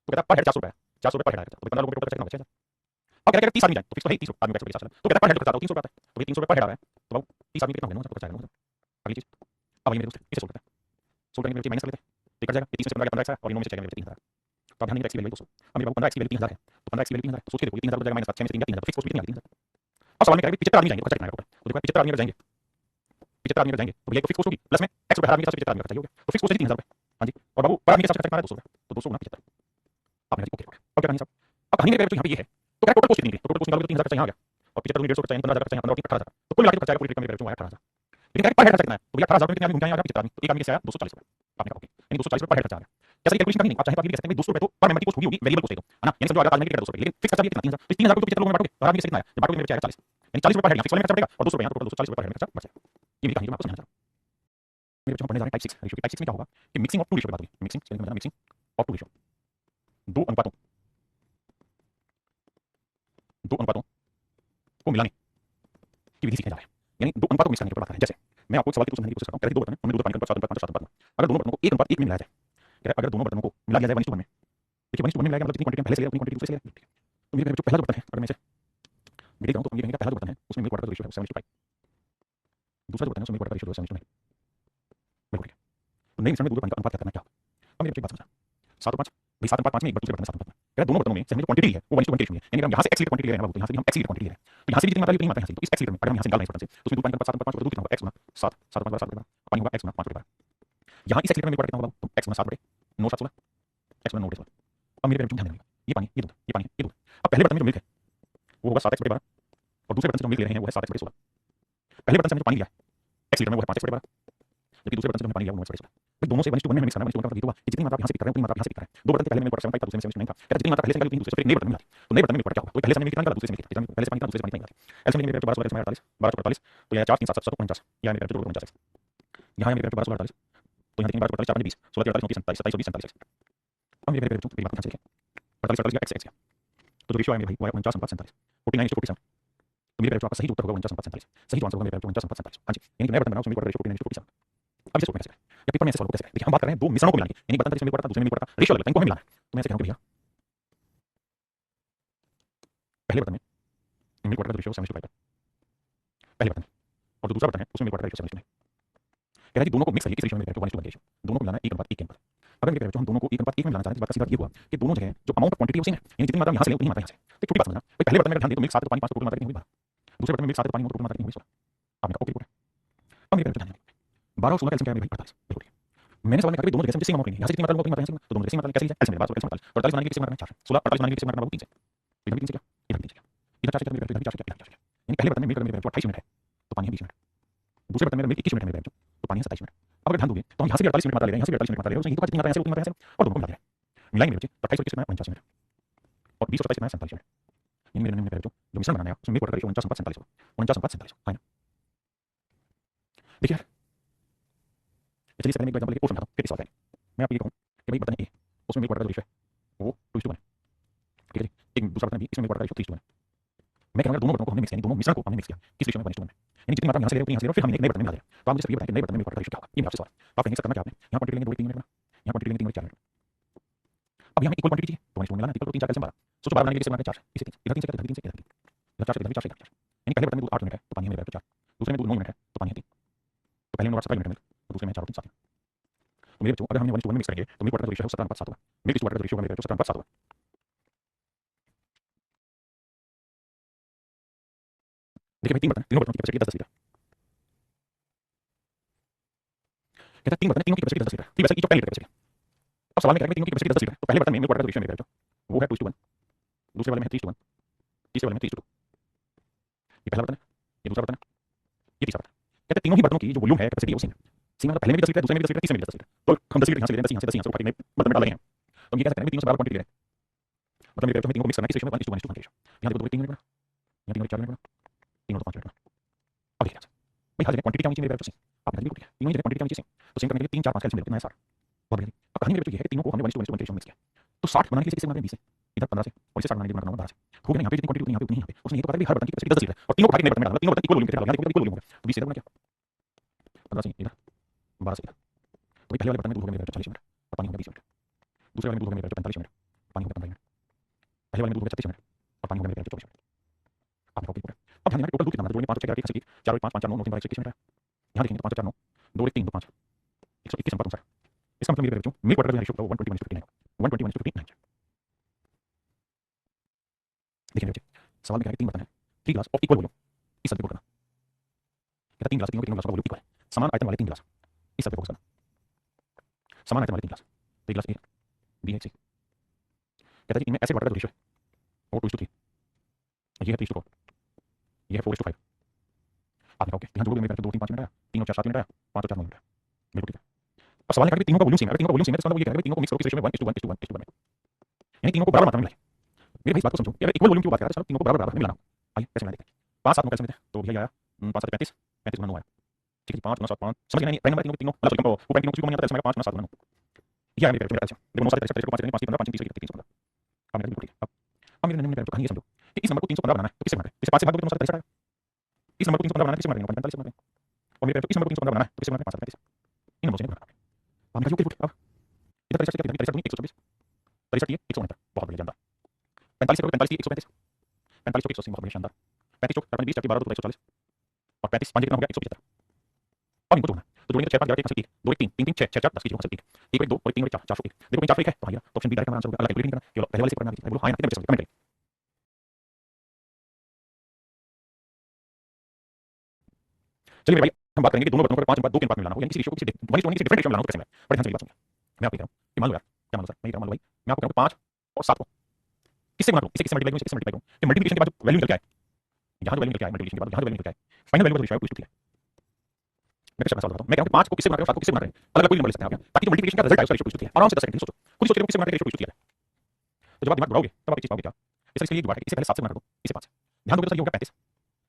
तो कहता है पर हेड 400 रुपए है, 400 रुपए पर हेड आएगा, तो 15 लोगों के टोटल खर्चा कितना बचेगा। अब कहता है 30 आदमी जाए तो फिक्स तो है 30 आदमी का 50, तो कहता है पर हेड खर्चा आता है 300 रुपए आता है, तो भाई 300 रुपए पर हेड आ रहा है, तो अब 30 आदमी कितना होगा खर्चा आएगा, अगली चीज। अब ये मेरे दोस्त इसे सोल्व करते हैं, सोल्व करने के लिए माइनस कर लेते हैं, तो कट जाएगा 30 में से 15 15 एक्स और इन में से जाएगा मेरे 3000, तो अब ध्यान देंगे एक्स की वैल्यू दोस्तों, अब मेरे पास 15 एक्स की वैल्यू 3000 है, तो 15 एक्स की वैल्यू 3000 तो सोच के देखो 3000 हो जाएगा माइनस 6 में से 3 3000, तो फिक्स कॉस्ट कितनी आ गई 3000। अब सवाल में कह रहा है 75 आदमी जाएंगे तो खर्चा कितना आएगा टोटल, तो देखो 75 आदमी अगर जाएंगे 75 आदमी अगर जाएंगे तो भैया तो फिक्स कॉस्ट होगी प्लस में एक्स रुपए हर आदमी के साथ 75 आदमी का खर्चा हो गया, तो फिक्स कॉस्ट 3000 रुपए, हां जी, और बाबू पर आदमी के साथ खर्चा कितना है 200 रुपए, तो 200 गुना 75, आपने ओके ओके। अब क्या कहानी साहब, अब कहानी में यहाँ पे ये है तो क्या टोटल कॉस्ट कितनी निकली, तो टोटल कॉस्ट निकालोगे तो 3000 खर्चा यहाँ आ गया, और 75 दूनी 150 खर्चा 15000 खर्चा 15 और 3 18,000, तो कुल मिला के खर्चा आएगा पूरी ट्रिप में मेरे जो आया 18,000, लेकिन क्या पर हेड खर्चा कितना है, तो भैया 18,000 में कितने आदमी घूम के आए आ रहा है 75 आदमी, तो एक आदमी के से आया 240 रुपए, आपने कहा ओके, यानी 240 रुपए पर हेड खर्चा आ गया। जैसे कैलकुलेशन करनी नहीं, आप चाहे तो आगे भी कह सकते हैं 200 रुपए तो पर मेंबर की कॉस्ट होगी वेरिएबल कॉस्ट है, है ना, यानी समझो आगरा ताजमहल की टिकट 200 रुपए, लेकिन फिक्स खर्चा भी कितना 3000, तो 3000 को 75 लोगों में बांटोगे तो आदमी से कितना आया, जब बांटोगे मेरे बचे आएगा 40, यानी 40 रुपए पर हेड फिक्स वाले में खर्चा पड़ेगा और 200 रुपए यहाँ टोटल 240 रुपए पर हेड खर्चा बच जाएगा। ये मेरी कहानी मैं आपको समझाना चाह रहा हूं। मेरे बच्चों हम पढ़ने जा रहे हैं टाइप 6 रेशियो की, टाइप 6 में क्या होगा कि मिक्सिंग ऑफ टू रेशियो की बात होगी, mixing mixing of two ratio, दो अनुपातों को मिलाने की विधि सीखने जा रहे हैं, यानी दो अनुपातों को मिक्स करने की बात कर रहे हैं। जैसे मैं आपको एक सवाल की समझाने की कोशिश करता हूं, कहते हैं दो बर्तन हैं उनमें दूध पानी का 7 अनुपात 5 7 अनुपात, अगर दोनों बर्तनों को 1 अनुपात 1 में मिलाया जाए, कह रहा है अगर दोनों बर्तनों को मिला दिया जाए 1:1 में, देखिए 1:1 में मिलाएगा मतलब जितनी क्वांटिटी हम पहले से ले उतनी क्वांटिटी दूसरे से ले, तो मेरे जो पहला जो बर्तन है अगर मैं इसे डिवाइड करूं तो ये कहेंगे पहला जो बर्तन है उसमें मिल्क वाटर का रेशियो है 7:5, दूसरा जो बर्तन है उसमें मिल्क वाटर का रेशियो है 7:9, बिल्कुल ठीक है। तो नए मिश्रण में दूध और पानी का अनुपात क्या करना है क्या होगा, अब मेरे एक बात समझना 7 और 5 भाई 7 अनुपात 5 में एक बार दूसरे बर्तन में 7 अनुपात में, कह रहा है दोनों बर्तनों में से हमने जो क्वांटिटी है वो 1:1 रेशियो में है, यानी हम यहां से x लीटर क्वांटिटी ले रहे हैं तो यहां से भी हम x लीटर क्वांटिटी ले रहे हैं, तो यहां से भी जितनी मात्रा है उतनी मात्रा यहां से, तो इस x लीटर में अगर हम यहां से निकाल रहे हैं इस बर्तन से तो उसमें दूध पानी का अनुपात 7 अनुपात 5 तो दूध कितना होगा x गुना 7 7 अनुपात 7 पानी होगा x गुना 5 बटे 12, यहां इस x लीटर में मिल्क वाटर कितना होगा तो x गुना 7 बटे 9 7 16 x गुना 9 बटे 16। अब मेरे ध्यान देना ये पानी ये दूध ये पानी ये दूध, अब पहले बर्तन में जो मिल्क है वो होगा 7x बटे 12 और दूसरे बर्तन से जो मिल्क ले रहे हैं वो है 7x बटे 16। पहले बर्तन से जो पानी लिया x लीटर में वो है 5x बटे 12, जबकि दूसरे बर्तन से हमने पानी लिया वो 9x बटे 16, भाई दोनों से 1:1 में हमें मिक्स करना है, 1:1 का मतलब ये हुआ कि जितनी मात्रा आप यहां से पिक कर रहे हैं उतनी मात्रा आप यहां से पिक कर रहे हैं, दो बर्तन के पहले में मिल्क वाटर 75 था दूसरे में 7:9 था, कहता है जितनी मात्रा पहले से निकाली उतनी दूसरे से फिर नए बर्तन में मिला, तो नए बर्तन में मिल्क वाटर क्या होगा, तो पहले से हमने कितना निकाला दूसरे से निकाला, जितना पहले से पानी कितना दूसरे से पानी कितना निकाला, ऐसे में मेरे 12 16 48 12 तो यह 4 3 7 7 49 यह मेरे 49 यहाँ मेरे 12 48 तो यहाँ देखिए 12 48 4 20 16 48 29 27 27 27 अब मेरे मेरी बात ध्यान से देखिए 48 48 x x तो जो रेशियो है मेरे भाई वो है 49 अनुपात 47 49:47, तो मेरे आपका सही उत्तर होगा 49 अनुपात 47, सही जो आंसर होगा मेरे 49 अनुपात 47, हां जी, यानी कि नया बर्तन बनाओ उसमें मिल्क वाटर रेशियो 49:47। अब इसे सोल्व कैसे करें या पेपर में ऐसे सॉल्व कैसे करें, देखिए हम बात कर रहे हैं दो मिश्रणों को मिलाने की, यानी बर्तन जिसमें मिल्क वाटर था दूसरे में मिल्क वाटर का रेशियो अलग था, इनको हमें मिलाना है, तो मैं ऐसे कह रहा हूं कि भैया पहले बर्तन में मिल्क वाटर का रेशियो 7:5 पहले बर्तन में, और जो दूसरा बर्तन है उसमें मिल्क वाटर का रेशियो 7:9, कह रहा है कि दोनों को मिक्स करिए किस रेशियो में, 1:1 रेशियो, दोनों को मिलाना है 1:1 के अनुपात। अगर मेरे हम दोनों को 1:1 में मिलाना चाहते हैं, तो बात का सीधा ये हुआ कि दोनों जगह जो अमाउंट ऑफ क्वांटिटी है वो सेम है, यानी जितनी मात्रा हम यहाँ से लें उतनी मात्रा यहाँ से। तो छोटी बात समझना, भाई पहले बर्तन में अगर ध्यान दें तो मिल्क 7 तो पानी 5 तो टोटल मात्रा कितनी हुई 12, दूसरे बर्तन में मिल्क 7 तो पानी 9 तो टोटल मात्रा कितनी हुई 16। आपने कहा ओके रिपोर्ट है। अब मेरे ध्यान दें 12 और 16 का एलसीएम क्या है भाई 48, बिल्कुल ठीक है। मैंने सवाल में कहा दोनों जगह से सेम अमाउंट लेंगे, यहाँ से कितनी मात्रा लूंगा उतनी मात्रा यहाँ से, तो दोनों जगह सेम मात्रा कैसे लीजिए, एलसीएम मेरे पास एलसीएम 48 बनाने के लिए किसी मात्रा में 4 है, 16 48 बनाने के लिए किसी मात्रा में 3 से, इधर भी 3 से क्या, इधर भी 3 से क्या, इधर 4 से क्या, इधर भी 4 से क्या, यानी पहले बर्तन में मिल्क मेरे 28 यूनिट है तो पानी है 20 यूनिट, दूसरे बर्तन में मिल्क 21 यूनिट है मेरे तो पानी है 27 यूनिट। अब अगर ध्यान दोगे तो हम यहाँ से भी 48 यूनिट मात्रा ले रहे हैं, यहाँ से भी 48 यूनिट मात्रा ले रहे हैं, उसमें कितनी मात्रा यहाँ से उतनी मात्रा यहाँ से और दोनों को मिला रहे हैं, मिलाएंगे बच्चे 28 और 21 में 49 यूनिट और 20 और 27 में 47 यूनिट, यानी मेरे निम्न जो मिश्रण बनाना है उसमें मिल्क वाटर का रेशियो 49 हो, 47 है ना। देखिए यार चलिए इससे पहले मैं एक एग्जांपल लेके और समझाता हूँ फिर इस सवाल का मैं आपको ये कहूँ कि भाई बर्तन ए उसमें मिल्क वाटर का रेशियो है वो 2:1 है, ठीक है, एक दूसरा बर्तन बी इसमें मिल्क वाटर का रेशियो 3:1 है। मैं कहूँगा दोनों बर्तनों को हमने मिक्स किया, दोनों मिश्रण को हमने मिक्स किया किस रेशियो में 1:1 है, यानी जितनी मात्रा यहाँ से ले रहे हैं उतनी यहाँ से ले रहे हैं, फिर हमने एक नए बर्तन में मिला दिया। तो आप मुझे ये बताएं कि नए बर्तन में मिल्क वाटर का रेशियो क्या होगा, ये मेरा आपसे सवाल है। तो आप कहेंगे सर करना क्या आपने, यहाँ क्वांटिटी लेंगे 2 3 मिनट में, यहाँ क्वांटिटी लेंगे 3 मिनट 4 मिनट, अब यहाँ इक्वल क्वांटिटी चाहिए तो 1:1 मिलाना, इक्वल 3 4 कैसे 12, सोचो 12 बनाने के लिए किससे 4 इसे 3 इधर 3 से इधर 3 से इधर 4 से इधर 4 से इधर 4, यानी पहले बर्तन में दूध 8 यूनिट है तो पानी है मेरे 4, दूसरे में दूध 9 यूनिट है तो पानी है 3, तो पहले में 17 यूनिट है मिल्क तो दूसरे में 4 और 3 7। तो मेरे बच्चों अगर हमने 1:1 में मिक्स करेंगे तो मिल्क वाटर का रेशियो 17:7 होगा, मिल्क टू वाटर का रेशियो मेरे 17:7 होगा। देखिए भाई 3 बर्तन, तीनों बर्तनों की कैपेसिटी 10 लीटर, कहता है 3 बर्तन तीनों की कैपेसिटी 10 लीटर, 3 वैसे ईच ऑफ 10 लीटर कैपेसिटी। अब सवाल में कह रहा है तीनों की कैपेसिटी 10 लीटर, तो पहले बर्तन में मिल्क वाटर का रेशियो मेरे वो है 2:1, दूसरे वाले में है 3:1, तीसरे वाले में 3:2, ये पहला बर्तन है, ये दूसरा बर्तन है, ये तीसरा बर्तन। कहते हैं तीनों ही बर्तनों की जो वॉल्यूम है कैपेसिटी वो सेम है, सेम मतलब पहले में भी 10 लीटर दूसरे में भी 10 लीटर तीसरे में भी 10 लीटर, तो हम 10 लीटर यहाँ से ले रहे हैं 10 यहाँ से ऊपर के बर्तन में डाल रहे हैं, तो हम ये कह सकते हैं तीनों से बराबर क्वांटिटी ले रहे हैं, मतलब मेरे हमें तीनों को मिक्स करना है किस रेशियो में 1:1 रेशियो। यहाँ देखो 2 3 मिनट बना, यहाँ 3 और 4 मिनट बना, 3 और 5 मिनट बना। अब देखिए भाई हर जगह क्वांटिटी क्या होनी चाहिए मेरे बच्चों से, आपने बिल्कुल किया तीनों जगह क्वांटिटी क्या होनी चाहिए, तो सेम करने के लिए 3 4 5 कैलसियम मिलता है 60 बहुत बढ़िया। अब कहानी मेरे बच्चों ये है कि तीनों को हमने 1:1 रेशियो मिक्स किया, तो 60 बनाने के लिए किससे बनाते हैं 20 से, इधर 15 से और इसे 60 बनाने के लिए बनाना 12 से, हो गया यहाँ पे जितनी क्वांटिटी यहाँ पे उतनी यहाँ पे, उसने ये तो कहा कि हर बर्तन की कैपेसिटी 10 लीटर और तीनों को भाग के नए बर्तन में डालना, तीनों बर्तन इक्वल वॉल्यूम के डालना, देखो इक्वल वॉल्यूम होगा, तो 20 से इधर बना क्या 15 से इधर 12 से इधर, तो पहले वाले बर्तन में दूध होगा मेरे 40 मिनट और पानी होगा 20 मिनट, दूसरे वाले में दूध होगा मेरे 45 मिनट पानी होगा 15 मिनट, पहले वाले में दूध होगा 36 मिनट और पानी होगा मेरे 24 मिनट। आपने कॉपी किया, अब ध्यान देना टोटल दूध कितना है, 5 चेक करके 4 और 5 5 4 9 9 3 12 21 मिनट है, यहाँ देखेंगे तो 5 4 9 2 1 3 2 5 121 अनुपात अनुसार, इसका मतलब मेरे बच्चों मिल्क वाटर का रेशियो होगा 1:20 1:20 देखिए बच्चे सवाल में क्या है 3 बर्तन है 3 ग्लास ऑफ इक्वल वॉल्यूम इस सब पे फोकस करना, कहता 3 ग्लास तीनों ग्लास का वॉल्यूम इक्वल है, समान आयतन वाले 3 ग्लास इस सब पे फोकस करना, समान आयतन वाले 3 ग्लास, तो ग्लास ए बी है सी, कहता है कि इनमें एसिड वाटर का रेशियो है और 2:3, ये है 3:4, ये है 4:5। आपने कहा ओके यहाँ जोड़ मेरे 2 3 5 मिनट आया, 3 और 4 7 मिनट आया, 5 और 4 9 मिनट आया, बिल्कुल ठीक है। अब सवाल है कि तीनों का वॉल्यूम सेम है, अगर तीनों का वॉल्यूम सेम है तो इसका मतलब ये कह रहा है तीनों को मिक्स करो किस रेशियो में 1:1 यानी तीनों को बराबर मात्रा में मिलाएं। मेरे भाई इस बात को समझो कि अगर इक्वल वॉल्यूम की बात कर रहा है तीनों को बराबर बराबर मिलाना, आइए कैसे मिलाते हैं 5 7 9 कैसे मिलते हैं, तो भैया आया 5 7 35 35 9 आया, ठीक है 5 9 7 5 समझ गए नहीं पैन नंबर तीनों तीनों मतलब सॉरी वो पैन तीनों को नहीं आता है, 5 9 7 9 ये है मेरे अच्छा देखो 9 7 35 5 5 5 30 315 अब मेरा बिल्कुल ठीक। अब मेरे निम्न कहानी ये समझो कि इस नंबर को 315 बनाना है तो किससे बनाना है, इसे 5 से भाग दोगे तो 9 7 आएगा, इस नंबर को 315 बनाना है किससे बनाएंगे 45 से बनाएंगे, और मेरे इस नंबर को 315 बनाना है तो किससे बनाएंगे 5 7 35 इन नंबरों से बनाना है। अब मेरा जो अब इधर 63 कितना 63 124 63 ये 169 बहुत बढ़िया जानदार, 45 से 45 135 45 180 बहुत बढ़िया शानदार, 35 चौक 20 12 2 140 और 35 5 कितना हो गया 175। अब इनको जोड़ना तो जोड़ेंगे 6 5 11 1 2 1 3 3 3 6 6 4 10 की जोड़ 1 1 1 2 और 3 और 4 4 देखो कहीं 4 है तो भैया तो ऑप्शन बी डायरेक्ट आंसर होगा, अलग कैलकुलेट नहीं करना केवल पहले वाले से करना है, बोलो हां या ना कमेंट करिए। चलिए भाई हम बात करेंगे कि दोनों बर्तनों को 5 2 के अनुपात में मिलाना हो, यानी किसी रेशियो को किसी डिफरेंट रेशियो में मिलाना हो तो कैसे मिलाएं, बड़े ध्यान से मेरी बात सुनिए। मैं आपको कह रहा हूं कि मान लो यार क्या मान लो सर मैं कह रहा हूं मान लो भाई मैं आपको कहूं 5 और 7 को किससे गुणा करूं, इसे किससे मल्टीप्लाई करूं, इसे किससे मल्टीप्लाई करूं कि मल्टीप्लिकेशन के बाद जो वैल्यू निकल के आए यहां जो वैल्यू निकल के आए मल्टीप्लिकेशन के बाद यहां जो वैल्यू निकल के आए फाइनल वैल्यू का रेशियो है 2:3 है। मैं कैसे सवाल बताता हूं, मैं कहता हूं 5 को किससे गुणा करें 7 को किससे गुणा करें, अलग-अलग कोई नंबर ले सकते हैं आप ताकि जो मल्टीप्लिकेशन का रिजल्ट आए उसका रेशियो 2:3 है, आराम से 10 सेकंड सोचो खुद ही सोच के किससे गुणा करें रेशियो 2:3 है, तो जब आप दिमाग दौड़ाओगे तब आप एक चीज पाओगे क्या, इसलिए ये दोबारा इसे पहले 7 से गुणा कर दो इसे 5 से ध्यान दोगे तो ये होगा 35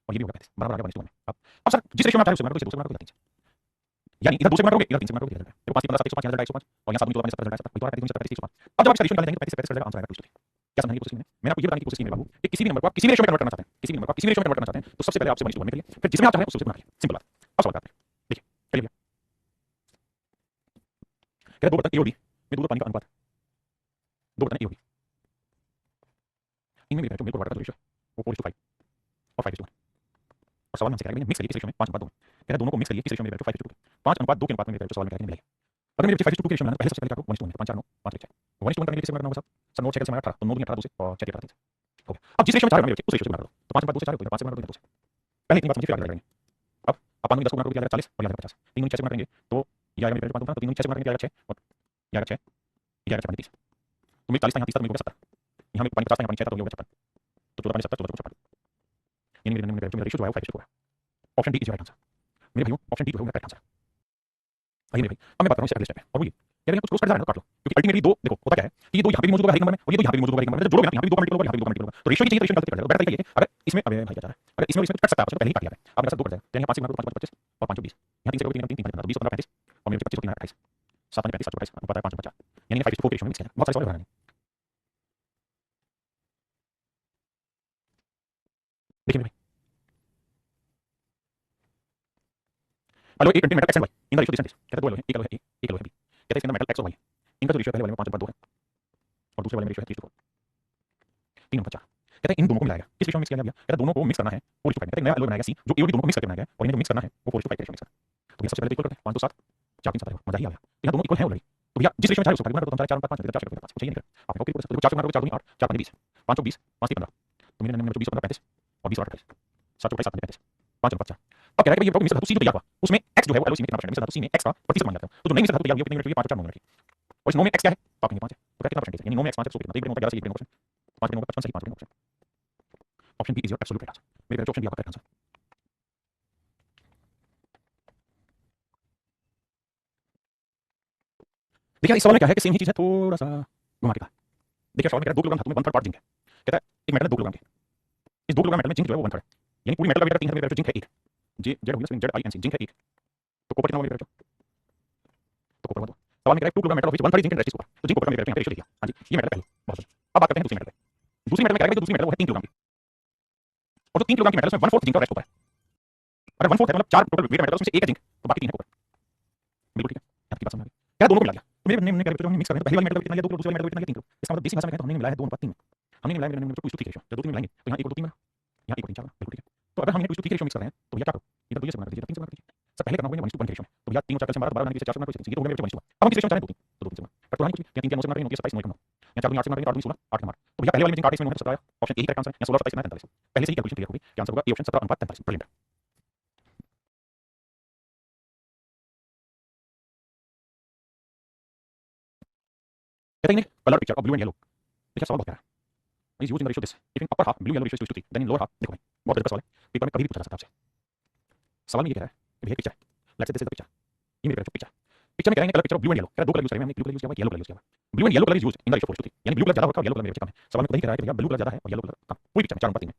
और ये भी होगा 35 बराबर आ गया 1:1 में। अब सर जिस रेशियो में आप चाहे उसे गुणा करो, इसे 2 से गुणा करो 3 से, यानी इधर 2 से गुणा करोगे इधर 3 से गुणा करोगे, देखो 5 की 15 7 105 105 और यहां 7 2 17 17 17 तो 35 105। अब जब आप इसका रेशियो निकालेंगे 35 से 35 का आंसर आएगा 2:3। क्या समझने की कोशिश की मैंने आपको ये बताने की कोशिश की मेरे बाबू कि किसी भी नंबर को आप किसी भी रेशियो में कन्वर्ट करना चाहते हैं, किसी भी नंबर को आप किसी भी रेशियो में कन्वर्ट करना चाहते हैं तो सबसे पहले आपसे 1:1 करिए, फिर जिसमें आप चाहें उससे गुणा करिए, सिंपल बात। अब सवाल करते हैं देखिए चलिए भैया कह दो बर्तन ए और बी में दूध और पानी का अनुपात, दो बर्तन ए और बी इनमें मेरा जो मिल्क और वाटर का रेशियो है वो 4:5 और 5:1 और सवाल हमसे कह रहा है मिक्स करिए किस रेशियो में 5 अनुपात 2 में, कहता है दोनों को मिक्स करिए किस रेशियो में मेरे 5:2 5:2 के अनुपात में मेरे सवाल में कहते हैं मिलाइए। अगर मेरे 5:2 के रेशियो में पहले सबसे पहले क्या करो 1:1 5 4 9 5 1 6 1:1 करने के लिए किससे करना होगा सब 9 6 से 18 तो 9 2 18 2 से और 6 18 3 हो गया। अब जिस रेशियो में चार उस रेशियो से बना दो तो 5:2 से 4 हो 5 से बना दो 2 से पहले इतनी बात समझिए फिर आगे बढ़ेंगे। अब अपन 10 को बना दो 40 और 50 3 6 से बना करेंगे तो ये आएगा मेरे 5 तो 3 6 से बना करेंगे 6 और ये आएगा 6 ये आएगा 30 तो मेरे 40 का यहाँ 30 तक मिल गया 70 यहाँ मेरे 50 का यहाँ 6 तक हो गया 56 तो 14 70 14 56 यानी मेरा रेशियो जो है वो 5 होगा। Option D is right answer मेरे भाइयों, ऑप्शन डी जो है वो करेक्ट आंसर। आइए मेरे भाई अब मैं बात कर रहा हूँ सेकंड स्टेप में और वो ये यार यहाँ कुछ क्लोज कट जा रहा है तो काट लो क्योंकि अल्टीमेटली दो देखो होता क्या है कि ये दो यहाँ पे भी मौजूद होगा एक नंबर में और ये दो यहाँ पे भी मौजूद होगा एक नंबर में जब जोड़ोगे ना यहाँ पे दो मल्टीपल होगा यहाँ पे दो मल्टीपल होगा तो रेशियो ही चाहिए तो रेशियो निकालते कर बेटर तरीका ये अगर इसमें अबे भाई क्या जा रहा है अगर इसमें कट सकता है पहले ही काट दिया है अब मेरे साथ दो कट जाएगा तो यहाँ 5 से 5 25 और 5 20 यहाँ 3 से 3 3 15 20 15 35 और मेरे 25 3 28 7 35 7 28 पता है 5 50 यानी 5:4 रेशियो में मिक्स किया बहुत सारे सवाल बनाने देखिए भाई हेलो एक content metal X and Y in the ratio this कहता है दो एलो है एक एलो है ए एक एलो है बी कहता है इसके अंदर मेटल एक्स और वाई इनका जो रेशियो पहले वाले में 5:2 है और दूसरे वाले में रेशियो है 3:4 3 और 4 कहता है इन दोनों को मिलाएगा किस रेशियो में मिक्स किया गया कहता है दोनों को मिक्स करना है 4:5 कहता है नया एलो बनाएगा सी जो एओडी दोनों को मिक्स करके बनाएगा और इन्हें जो मिक्स करना है वो 4:5 रेशियो मिक्स करना तो भैया सबसे पहले इक्वल करते हैं 5 2 7 4 3 7 मजा ही आ गया तो यहाँ दोनों इक्वल है ऑलरेडी तो भैया जिस रेशियो में चाहे उसको काट दो तो 4 5 5 4 4 5 चाहिए नहीं आपने कॉपी कर 4 4 4 8 4 5 20 5 20 5 15 तो मेरे नंबर 20 15 35 और 20 और 28 7 4 7 35 5 और 5 अब कह रहा है कि ये मिक्स धातु सी जो तैयार हुआ उसमें x जो है वो एलो सी में कितना परसेंट मिक्स धातु सी में x का 25 मान जाता है तो जो नई मिक्स धातु तैयार हुई कितनी मिनट चाहिए 5 और 4 मिनट और इस 9 में x क्या है तो आप कहेंगे 5 है तो कितना परसेंट यानी 9 में x 5 है तो कितना 1 होगा 11 से 1 होगा 5 होगा 55 सही 5 होगा option B is your absolute right answer मेरे ऑप्शन बी आपका करेक्ट आंसर। देखिए इस सवाल में क्या है कि सेम ही चीज है थोड़ा सा घुमा के कहा। देखिए सवाल में कह रहा है 2 किलोग्राम धातु में 1/3 पार्ट जिंक है कहता है एक मेटल है 2 किलोग्राम की इस 2 किलोग्राम मेटल में जिंक जो है वो 1/3 है यानी पूरी मेटल का वेट 3 है जिंक है 1 जे जेड हो गया Z I N C zinc है 1 तो कॉपर कितना होगा तो कॉपर सवाल में कह रहा है 2 kilogram metal of 1/3 zinc and rest is copper तो जिंक कॉपर का मेटल यहाँ पे रेशियो लिखा हां जी ये मेटल पहले बहुत बढ़िया। अब बात करते हैं दूसरी मेटल पे क्या है दूसरी मेटल वो है 3 किलोग्राम की और जो 3 किलोग्राम की मेटल उसमें 1/4 जिंक और रेस्ट कॉपर है अगर 1/4 है मतलब 4 टोटल वेट मेटल उसमें से एक है जिंक तो बाकी 3 है कॉपर बिल्कुल ठीक है आपकी बात समझ आ गई क्या दोनों को मिला दिया तो मेरे हमने कह मिक्स करना है पहली वाली मेटल कितना लिया 2 दूसरी वाली मेटल कितना लिया 3 इसका मतलब बेसिक भाषा में कहते हैं हमने मिलाया है 2:3 हमने मिलाया मेरे नंबर 2:3 रेशियो जब 2 मिलाएंगे तो यहाँ 1:3 यहाँ 1:3 बिल्कुल ठीक है तो अगर हम ये 2:3 रेशियो मिक्स कर रहे हैं तो भैया क्या करो इधर 2 से बना दीजिए 3 से बना दीजिए सब पहले करना होगा 1:1 रेशियो में तो भैया 3 और 4 से 12 12 से 4 से 4 ये तो हो गया 1:1 अब हम किस रेशियो में चाहें 2 तो 2 से पर तो नहीं कुछ या 3 से बना रहे हैं 27 9 कम या 4 8 से बना रहे हैं 8 16 8 हमारा तो भैया पहले वाले में जिंक 8 इसमें 17 option A he correct answer है या 16 27 43 पहले से ही कैलकुलेशन क्लियर होगी क्या आंसर होगा ए ऑप्शन 17:43 ब्रिलियंट। कहते हैं colour picture of blue and yellow देखिए सवाल बहुत प्यारा है is used in the ratio this if in upper half blue yellow ratio is 2:3 then in lower half देखो भाई बहुत अच्छा सवाल है पेपर में कभी भी पूछा जा सकता है आपसे सवाल में ये कह रहा है कि भैया picture let's say this is the picture ये मेरे पिक्चर पिक्चर में कह रहे हैं colour picture of blue and yellow कह रहा है दो कलर यूज करेंगे हमने ब्लू कलर यूज किया हुआ येलो कलर यूज किया हुआ blue and yellow colour is used in the ratio 4:3 यानी ब्लू कलर ज्यादा होगा और येलो कलर कम है सवाल में कहीं कह रहा है कि भैया ब्लू कलर ज्यादा है और येलो कलर कम पूरी पिक्चर में 4:3 में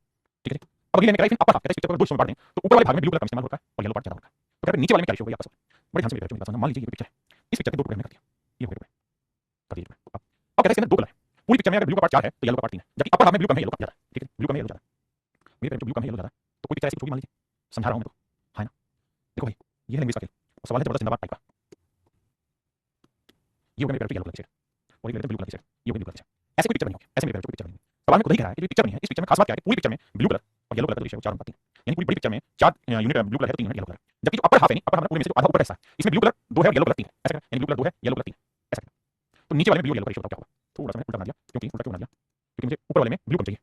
ठीक है अब अगले में कह रहा है अपर हाफ कहता है इस पिक्चर को दो हिस्सों में बांट दें तो ऊपर वाले भाग में ब्लू कलर का इस्तेमाल होता है और येलो पार्ट ज्यादा होता है तो कह रहा है नीचे वाले में क्या रेशियो होगा आपका बड़े ध्यान से मेरी बात सुनना मान लीजिए ये पिक्चर है इस पिक्चर के दो टुकड़े हमने कर दिया ये हो गया कर दीजिए अब कहते हैं इसके अंदर दो कलर है पूरी पिक्चर में अगर ब्लू का पार्ट 4 है तो येलो का पार्ट 3 है जबकि अपर हाफ में ब्लू कम है येलो का ज्यादा है ठीक है ब्लू कम है येलो ज्यादा मेरे पेपर में ब्लू कम है येलो ज्यादा तो कोई पिक्चर ऐसी कुछ होगी मान लीजिए समझा रहा हूं मैं तो है ना देखो भाई ये है लैंग्वेज का खेल और सवाल है जबरदस्त जिंदाबाद टाइप का ये हो गया मेरे पेपर पे येलो कलर की और ये ब्लू कलर की ये हो गया ब्लू कलर की ऐसे कोई पिक्चर बनी होगी ऐसे मेरे पेपर पे पिक्चर बनी सवाल में खुद ही कह रहा है कि जो पिक्चर बनी है इस पिक्चर में खास बात क्या है पूरी पिक्चर में ब्लू कलर और येलो कलर का रेशियो 4:3 यानी पूरी बड़ी पिक्चर में 4 यूनिट ब्लू कलर है 3 यूनिट येलो कलर जबकि जो अपर हाफ है नहीं अपर हाफ पूरे में से आधा ऊपर हिस्सा है इसमें ब्लू कलर 2 है और येलो कलर 3 है ऐसा यानी ब्लू कलर 2 है येलो कलर 3 ऐसा तो नीचे वाले में ब्लू येलो का रेशियो क्या होगा थोड़ा सा मैंने उल्टा बना दिया क्योंकि उल्टा क्यों बना दिया क्योंकि मुझे ऊपर वाले में ब्लू कम चाहिए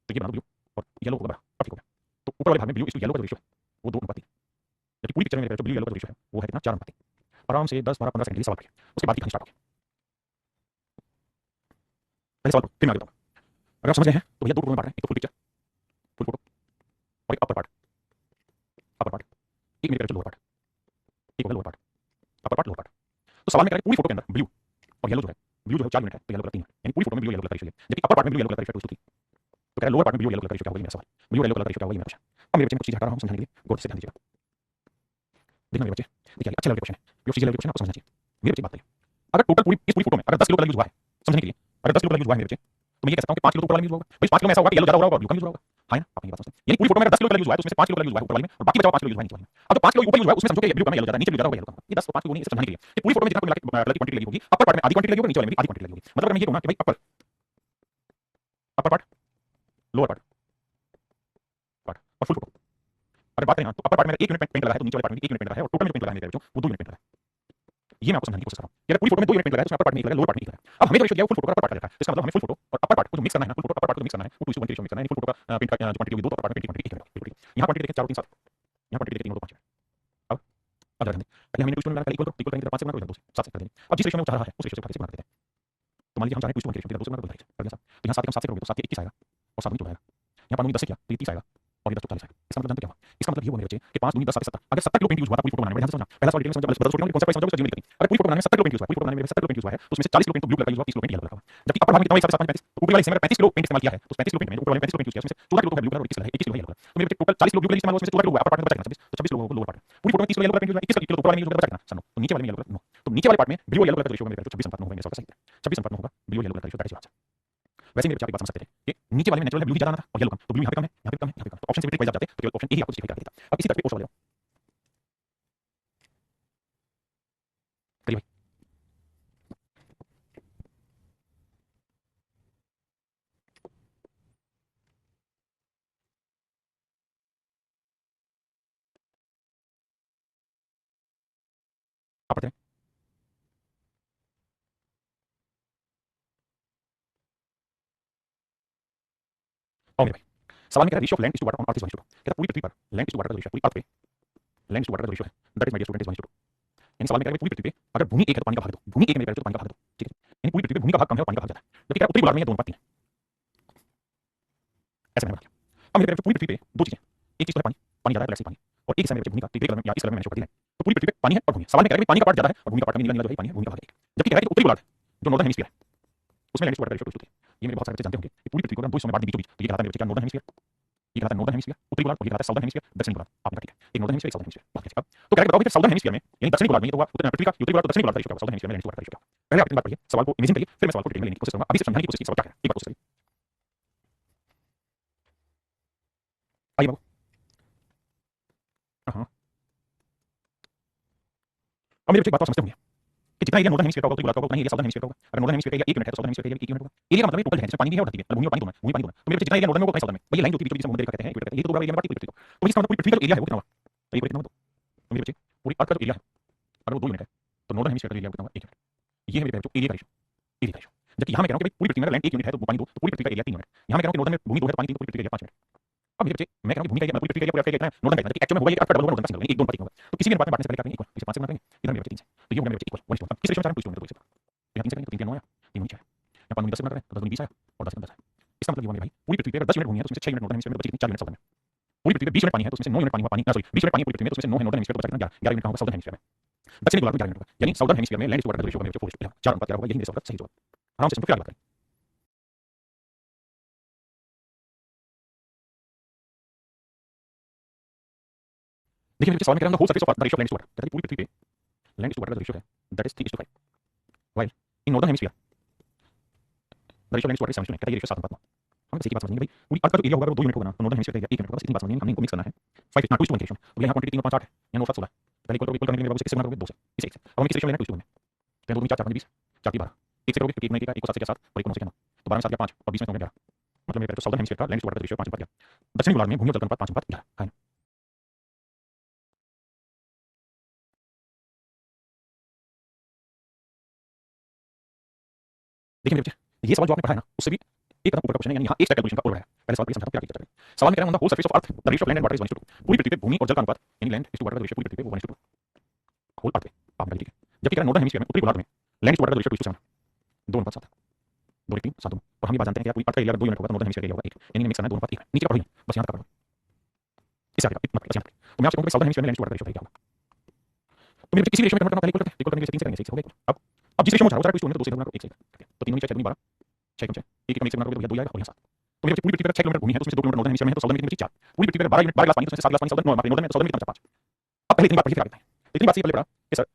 तो ये बना दो ब्लू और येलो होगा बड़ा ठीक हो गया तो ऊपर वाले भाग में ब्लू इसलिए येलो का रेशियो है वो 2:3 जबकि पूरी पिक्चर में मेरे जो ब्लू येलो का रेशियो है वो है कितना 4:3 आराम से 10 12 15 सेकंड के लिए सवाल करिए उसके बाद की कहानी स्टार्ट होगी पहले सवाल फिर मैं आगे बताऊंगा अगर आप समझ गए हैं तो भैया दो टुकड़ों में बांट रहे हैं एक तो फुल पिक्चर फुल फोटो और एक अपर पार्ट एक मेरे लोअर पार्ट एक होगा lower part upper part lower part तो सवाल में कह रहा है पूरी फोटो के अंदर ब्लू और येलो जो है ब्लू जो है 4 यूनिट है तो येलो कलर 3 है यानी पूरी फोटो में ब्लू येलो कलर का रेशियो है जबकि अपर पार्ट में ब्लू येलो कलर का रेशियो 2:3 तो कह रहा है लोअर पार्ट में ब्लू येलो कलर का रेशियो क्या होगा ये मेरा सवाल ब्लू येलो कलर का रेशियो क्या होगा ये मेरा क्वेश्चन अब मेरे बच्चे में कुछ चीजें हटा रहा हूं समझाने के लिए गौर से ध्यान दीजिएगा देखना मेरे बच्चे देखिए अच्छा लगे क्वेश्चन है जो चीजें लगे क्वेश्चन आपको समझना चाहिए मेरे बच्चे बात करिए अगर टोटल पूरी इस पूरी फोटो में अगर 10 किलो कलर यूज हुआ है समझने के लिए अगर 10 किलो कलर यूज हुआ है मेरे बच्चे तो मैं ये कह सकता हूं कि 5 किलो तो ऊपर वाला यूज होगा भाई 5 किलो में ऐसा होगा कि येलो ज्यादा होगा और ब्लू कम यूज होगा है ना आप ये बात समझते हैं यानी पूरी फोटो में अगर 10 किलो कलर यूज हुआ है तो उसमें से 5 किलो कलर यूज हुआ है ऊपर वाले में और बाकी बचा 5 किलो यूज हुआ है नीचे वाले में अब जो 5 किलो ऊपर यूज हुआ है उसमें समझो कि ब्लू कम है येलो ज्यादा नीचे ब्लू ज्यादा होगा येलो कम ये 10 और 5 किलो नहीं इसे समझने के लिए ये पूरी फोटो में जितना कोई मिला के कलर की क्वांटिटी लगी होगी अपर पार्ट में आधी क्वांटिटी लगी होगी नीचे वाले में आधी क्वांटिटी लगी होगी मतलब अगर मैं ये कहूं ना कि भाई अपर पार्ट लोअर पार्ट और फुल फोटो अगर अगर बात करें ना तो अपर पार्ट में 1 यूनिट पेंट लगा है तो नीचे वाले पार्ट में 1 यूनिट पेंट लगा है और टोटल में पेंट लगा है मेरे बच्चों वो 2 यूनिट पेंट लगा है। ये मैं आपको समझाने की कोशिश कर रहा हूं। अगर पूरी फोटो में 2 यूनिट पेंट लगा है तो उसमें अपर पार्ट में 1 लगा है लोअर पार्ट में 1 लगा है। अब हमें जो रेशियो दिया है वो फुल फोटो का अपर पार्ट का लिखा है। इसका मतलब हमें फुल फोटो और अपर पार्ट को जो मिक्स करना है ना, फुल फोटो अपर पार्ट को मिक्स करना है वो 2:1 रेशियो में करना है। फुल फोटो का पेंट का जो क्वांटिटी होगी 2 तो अपर पार्ट में पेंट की क्वांटिटी 1 है। बिल्कुल ठीक। यहां क्वांटिटी देखें 4 3 7, यहां क्वांटिटी देखें 3 2 5 है। अब जरा ध्यान दें, पहले हमने 2 लगाकर इक्वल करेंगे 5 से गुणा करेंगे 2 से 7 से कर देंगे। अब जिस रेशियो में वो चाह रहा है उस रेशियो से 5 से गुणा कर देते हैं। तो मान लीजिए हम चाह रहे हैं 2:1 रेशियो 2 से गुणा कर दिया साहब। तो यहां 7 से 7 से करोगे तो 7 के 21 आएगा और 7 दूनी 14 आएगा। यहां 5 दूनी 10 से किया तो ये 30 आएगा और ये 10 40 आएगा। इसका मतलब जानते क्या हुआ? इसका मतलब ये हुआ मेरे बच्चे कि 5 दूनी 10 7 70। अगर 70 किलो पेंट यूज हुआ था पूरी फोटो बनाने में, ध्यान से समझना। पहला सवाल डिटेल में समझ बदल छोड़ कौन सा समझ उसका जीवन नहीं करनी। अगर पूरी फोटो बनाने में 70 किलो पेंट यूज हुआ, पूरी फोटो बनाने में 70 किलो पेंट यूज हुआ है तो उसमें से 40 किलो पेंट तो ब्लू कलर का यूज हुआ, 30 किलो पेंट येलो कलर का हुआ। जबकि अपर भाग में कितना हुआ 1 7 7 35 तो ऊपर वाले हिस्से में 35 किलो पेंट इस्तेमाल किया है तो 35 किलो पेंट में ऊपर वाले 35 किलो पेंट यूज किया उसमें से 14 किलो तो है ब्लू कलर और 21 है 21 किलो है येलो कलर। तो मेरे बच्चे टोटल 40 किलो ब्लू कलर इस्तेमाल हुआ उसमें से 14 किलो हुआ अपर पार्ट में बचा कितना 26 तो 26 किलो होगा लोअर पार्ट में। पूरी फोटो में 30 kilo yellow colour paint use हुआ 21 किलो ऊपर वाले में यूज होगा बचा कितना सर नो। तो नीचे वाले में येलो कलर नो। तो नीचे वाले पार्ट में ब्लू और येलो कलर का रेशियो मेरे बच्चे 26 अनुपात 9 होगा मेरे सवाल का सही है। 26 अनुपात 9 होगा ब्लू और येलो कलर का रेशियो दैट इज आंसर। वैसे मेरे बच्चे आप एक बात समझ सकते थे कि नीचे वाले में नेचुरल है ब्लू ही ज्यादा आना था और येलो कम, तो ब्लू यहां पे कम है यहां पे कम है यहां पे कम, तो ऑप्शन सिमेट्रिक वाइज जाते तो केवल ऑप्शन ए ही आपको जस्टिफाई कर देता। अब इसी तरह पे और सवाल ले करिए भाई। आप पढ़ते हैं और मेरे भाई सवाल में कह रहा है ratio of land is to water on earth is 1:2। कहता पूरी पृथ्वी पर लैंड इज टू वाटर का रेशियो पूरी अर्थ पे लैंड इज टू वाटर का रेशियो है that is my dear student is 1:2। यानी सवाल में कह रहा है पूरी पृथ्वी पे अगर भूमि 1 है तो पानी का भाग दो, भूमि 1 है मेरे बच्चे तो पानी का भाग दो, ठीक है। यानी पूरी पृथ्वी पे भूमि का भाग कम है और पानी का भाग ज्यादा है। जबकि कह रहा है उत्तरी गोलार्ध में ये 2:3 है। ऐसा मैंने किया। अब मेरे बच्चे पूरी पृथ्वी पे दो चीजें, एक चीज तो है पानी, पानी ज्यादा है तो पानी, और एक हिस्सा मेरे बच्चे भूमि का, तो ग्रे कलर में या इस कलर में मैंने शो कर दिया है। तो पूरी पृथ्वी पे पानी है और भूमि है। सवाल में कह रहा है पानी का पार्ट ज्यादा है और भूमि का पार्ट नीला नीला जो है पानी है, भूमि का भाग है 1। जबकि कह रहा है कि उत्तरी गोलार्ध जो नॉर्दर्न हेमिस्फीयर है उसमें लैंड इज टू वाटर का रेशियो 2:3। ये मेरे बहुत सारे बच्चे जानते होंगे कि पूरी पृथ्वी को हम दो हिस्सों में बांट दें बीचों बीच, तो ये कहलाता है मेरे बच्चे क्या नॉर्दर्न हेमिस्फीयर, ये कहलाता है नॉर्दर्न हेमिस्फीयर उत्तरी गोलार्ध, और ये कहलाता है साउदर्न हेमिस्फीयर दक्षिणी गोलार्ध। आपने कहा ठीक है, एक नॉर्दर्न हेमिस्फीयर एक साउदर्न हेमिस्फीयर। बहुत अच्छा। तो कह रहा है बताओ कि साउदर्न हेमिस्फीयर में यानी दक्षिणी गोलार्ध में तो हुआ पृथ्वी का उत्तरी गोलार्ध तो दक्षिणी गोलार्ध का रेशियो क्या होगा, साउदर्न हेमिस्फीयर में लैंड इज टू वाटर का रेशियो क्या होगा। पहले आप इतनी बात पढ़िए, सवाल को इमेजिन करिए, फिर मैं सवाल को डिटेल में लेने की कोशिश करूंगा। अभी सिर्फ समझाने की कोशिश की सवाल क्या है एक बात कोशिश करिए। आइए बाबू। हां अब मेरे बच्चे एक बात तो समझते होंगे कि जितना एरिया नॉर्दर्न हेमिस्फीयर का होगा उत्तरी गोलार्ध का होगा उतना ही एरिया साउदर्न हेमिस्फीयर का होगा। अगर नॉर्दर्न हेमिस्फीयर का एरिया 1 यूनिट है तो साउदर्न हेमिस्फीयर का एरिया 1 यूनिट होगा। एरिया का मतलब है टोटल है जिसमें पानी भी है और धरती भी है, मतलब भूमि और पानी दोनों है, भूमि पानी दोनों है। तो मेरे बच्चे जितना एरिया नॉर्दर्न में होगा उतना ही साउदर्न में। भाई ये लाइन जो होती है बीच में समुद्र कहते हैं इक्वेटर कहते हैं, ये तो पूरा एरिया में बांटती है पृथ्वी को। तो इसका मतलब पूरी पृथ्वी का एरिया है वो कितना होगा, तो ये कितना होगा। तो मेरे बच्चे पूरी अर्थ का जो एरिया है अगर वो 2 यूनिट है तो नॉर्दर्न हेमिस्फीयर का एरिया कितना होगा 1 यूनिट। ये है मेरे बच्चों एरिया का रेशियो, एरिया का रेशियो। जबकि यहां मैं कह रहा हूं कि भाई पूरी पृथ्वी में लैंड 1 यूनिट है तो पानी 2 तो पूरी पृथ्वी का एरिया 3 यूनिट। यहां मैं कह रहा हूं कि नॉर्दर्न में भूमि 2 है तो पानी 3 तो पूरी पृथ्वी का एरिया 5 यूनिट। अब मेरे बच्चे मैं कह रहा हूं कि भूमि का एरिया पूरी पृथ्वी का एरिया पूरा एरिया कितना है नॉर्दर्न का, जबकि एक्चुअल में होगा ये अर्थ का डबल होगा नॉर्दर्न का सिंगल, 1 2 पानी होगा। तो किसी भी अनुपात में बांटने से पहले क्या करेंगे इक्वल, इसे 5 से गुणा करेंगे, इधर मेरे बच्चे 3 से, तो ये हो गया मेरे बच्चे इक्वल 1:2। अब किस रेशियो में चाह रहे हैं 2:2 तो 3 से करेंगे तो 3 3 9 आया 3 नीचे आया। यहां 5 10 से गुणा करें तो 10 20 आया और 10 10 आया। इसका मतलब ये हुआ मेरे भाई पूरी पृथ्वी पे अगर 10 यूनिट भूमि है तो उसमें से 6 यूनिट नॉर्दर्न हेमिस्फीयर में, बचे कितने 4 यूनिट साउदर्न में। पूरी पृथ्वी पे 20 यूनिट पानी है तो उसमें से 9 यूनिट पानी हुआ पानी, सॉरी 20 यूनिट पानी है पूरी पृथ्वी में तो उसमें से 9 है नॉर्दर्न हेमिस्फीयर, तो बचा कितना 11 यूनिट होगा साउदर्न हेमिस्फीयर में। दक्षिणी गोलार्ध में 11 यूनिट होगा। यानी साउदर्न हेमिस्फीयर में लैंड इज टू वाटर का रेशियो होगा मेरे 4 अनुपात 11 होगा। यही मेरे सवाल का सही जवाब। आराम से समझो, फिर आगे बात करें। देखिए मेरे सवाल में कह रहा हूं whole surface of earth the ratio of land is to water, कहता है पूरी पृथ्वी पे लैंड इज टू वाटर का रेशियो है that is 3:5। While in northern hemisphere the ratio of land is to water is 7:9, कहता है ये रेशियो 7 अनुपात 9। हम इसी की बात समझेंगे भाई पूरी अर्थ का जो एरिया होगा वो 2 यूनिट होगा ना, तो नॉर्दर्न हेमिस्फीयर का एरिया 1 यूनिट होगा, इतनी बात समझेंगे। हमने इनको मिक्स करना है 5 ना 2:1 रेशियो में। तो यहां क्वांटिटी 3 और 5 8 है, यहां 9 7 16 पहले इक्वल करने के लिए बाबू से किससे गुणा करोगे 2 से, इसे 1 से। अब हम किस रेशियो लेना है 2:1 में, तो 2 4 4 20 4 3 12 1 से करोगे क्योंकि 1 नहीं का 1 को 7 से 7 और 1 को 9 से 9, तो 12 में 7 गया 5 और 20 में 9 गया 11। मतलब मेरे साउदर्न हेमिस्फीयर का लैंड इज टू वाटर का रेशियो 5 अनुपात 11, दक्षिणी गोलार्ध में भूमि और जल का अनुपात 5 अनुपात 11 है ना। देखिए मेरे बच्चे ये सवाल जो आपने पढ़ा है ना उससे भी एक कदम ऊपर का क्वेश्चन है, यानी यहाँ एक स्टेप कैलकुलेशन का और है। पहले सवाल को समझाता हूं फिर आगे चर्चा करेंगे। सवाल में कह रहा हूं the whole surface of earth the ratio of land and water is 1:2। पूरी पृथ्वी पे भूमि और जल का अनुपात यानी लैंड इज टू वाटर का रेशियो पूरी पृथ्वी पे वो 1:2 होल अर्थ पे आप ठीक है। जबकि कह रहा नॉर्दर्न हेमिस्फीयर में उत्तरी गोलार्ध में लैंड इज टू वाटर का रेशियो 2:7 2 अनुपात 7 2 1 3 7 2। और हम ये बात जानते हैं कि पूरी अर्थ का एरिया 2 यूनिट होगा तो नॉर्दर्न हेमिस्फीयर का एरिया होगा 1, यानी मिक्स करना है 2 अनुपात 1 नीचे का पढ़ो बस यहां तक पढ़ो इससे आगे मत बस यहां तक। तो मैं आपसे कहूंगा साउदर्न हेमिस्फीयर में लैंड इज टू वाटर का रेशियो क्या होगा, तो मेरे किसी रेशियो में कन्वर्ट करना पहले इक्वल करते हैं, इक्वल करने से 3 से करेंगे 6 हो गया। अब जिस रेशियो में चाह रहा हूं 2 से गुणा करो 1 से, तो 3 नीचे 6 12 6 कम 6 1 1 से गुणा करोगे तो 2 आएगा और यहां 7। तो मेरे पूरी पृथ्वी पर 6 किलोमीटर भूमि है तो उसमें से 2 किलोमीटर नॉर्दर्न हेमिस्फीयर में है तो साउदर्न में कितनी 4। पूरी पृथ्वी पर 12 यूनिट 12 गिलास पानी तो उसमें 7 गिलास पानी साउदर्न नॉर्दर्न में, साउदर्न में कितना 5। अब पहले इतनी बात पढ़ी फिर आगे बताएं। इतनी बात से पहले पढ़ा कि सर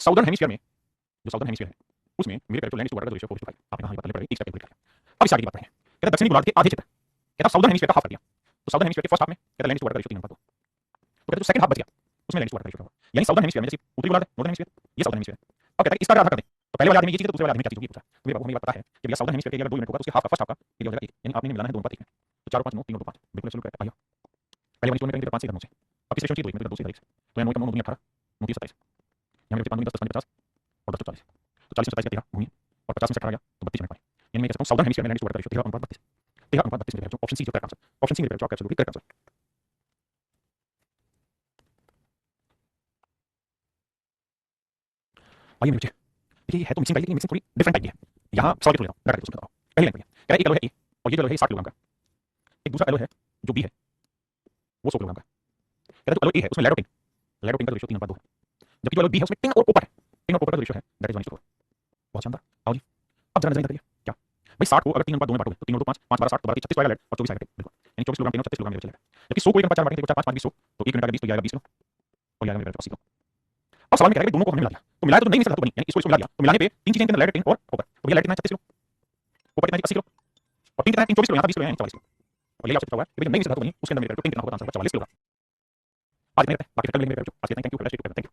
साउदर्न हेमिस्फीयर में जो साउदर्न हेमिस्फीयर है उसमें मेरे कहते लैंड इज टू वाटर का रेशियो 4:5 आपने कहा पहले पढ़ा एक स्टेप कैलकुलेट किया। अब इस आगे की बात पढ़ें। कहता दक्षिणी गोलार्ध के आधे क्षेत्र, कहता साउदर्न हेमिस्फीयर का हाफ कर दिया, तो साउदर्न हेमिस्फीयर के फर्स्ट हाफ में कहता लैंड इज टू वाटर का रेशियो 3 अनुपात 2, तो कहता जो सेकंड हाफ बच गया उसमें लैंड इज टू वाटर का रेशियो होगा। यानी साउदर्न हेमिस्फीयर में जैसे उत्तरी गोलार्ध नॉर्दर्न हेमिस्फीयर ये साउदर्न हेमिस्फीयर। अब कहता है इसका आधा कर दें तो पहले वाले आदमी में ये चीज है तो दूसरे वाले आदमी में क्या चीज होगी पूछा। तो मेरे बाबू हमें बात पता है कि भैया साउदर्न हेमिस्फीयर के एरिया 2 यूनिट होगा तो उसके हाफ का फर्स्ट हाफ का एरिया हो जाएगा 1, यानी आपने मिलाना है 2 अनुपात 1 में, तो 4 और 5 9 3 और 2 5 बिल्कुल ऐसे लोग आइए पहले वाली स्टोरी में करेंगे तो 5 से करना से अब किस रेशियो चाहिए 2 1 2 से 1 तो यहाँ 9 का 9 2 18 9 3 27 यहाँ मेरे 5 10 5 50 और 10 तो 40 तो 40 में 27 का 13 घूमिए और 50 में से 18 गया तो 32 मिनट पाए यानी मैं कह सकता हूँ साउदर्न हेमिस्फीयर में लैंड टू वाटर रेशियो 13 अनुपात 32 मेरे ऑप्शन सी जो करेक्ट आंसर ऑप्शन सी मेरे जो आपका एब्सोल्युटली करेक्ट आंसर। आइए मेरे बच्चे देखिए ये है तो मिक्सिंग टाइप लेकिन मिक्सिंग थोड़ी डिफरेंट टाइप की है। यहाँ सवाल के थ्रू लेता हूँ डायरेक्ट बताओ पहली लाइन में कह रहा है एक एलो है ए और ये जो एलो है 60 किलोग्राम का, एक दूसरा एलो है जो बी है वो 100 किलोग्राम का। कहता है जो एलो ए है उसमें लैडोटिन का रेशियो 3:2 है, जबकि जो एलो बी है उसमें टिन और कॉपर है, टिन और कॉपर का रेशियो है दैट इज 1:4। बहुत शानदार। आओ जी अब जरा नजर करिए क्या भाई 60 को अगर 3:2 में बांटोगे तो 3 और 2 5 5 12 60 तो 36 आएगा लेड और 24 आएगा बिल्कुल यानी 24 किलोग्राम 36 किलोग्राम चलेगा। जबकि 100 को 1:4 बांटेंगे तो 4 5 5 20 तो 1 घंटा का 20 तो ये आएगा 20 किलो और ये आएगा मेरे 80 किलो। अब सवाल में कह रहा है दोनों को हमने मिला दिया तो मिलाया तो नहीं मिल सकता तो बनी यानी इसको मिला दिया तो मिलाने पे तीन चीजें लेड टिन और कॉपर तो भैया लेड कितना है 36 किलो, कॉपर कितना है 80 किलो और टिन कितना है 24 किलो, यहाँ 20 किलो है 44 किलो और ये आपसे पूछा हुआ है कि नहीं मिल सकता तो बनी उसके अंदर मेरे टिन कितना होगा आंसर 44 किलो। आज नहीं रहता बाकी कल मिलेंगे मेरे आज के थैंक यू।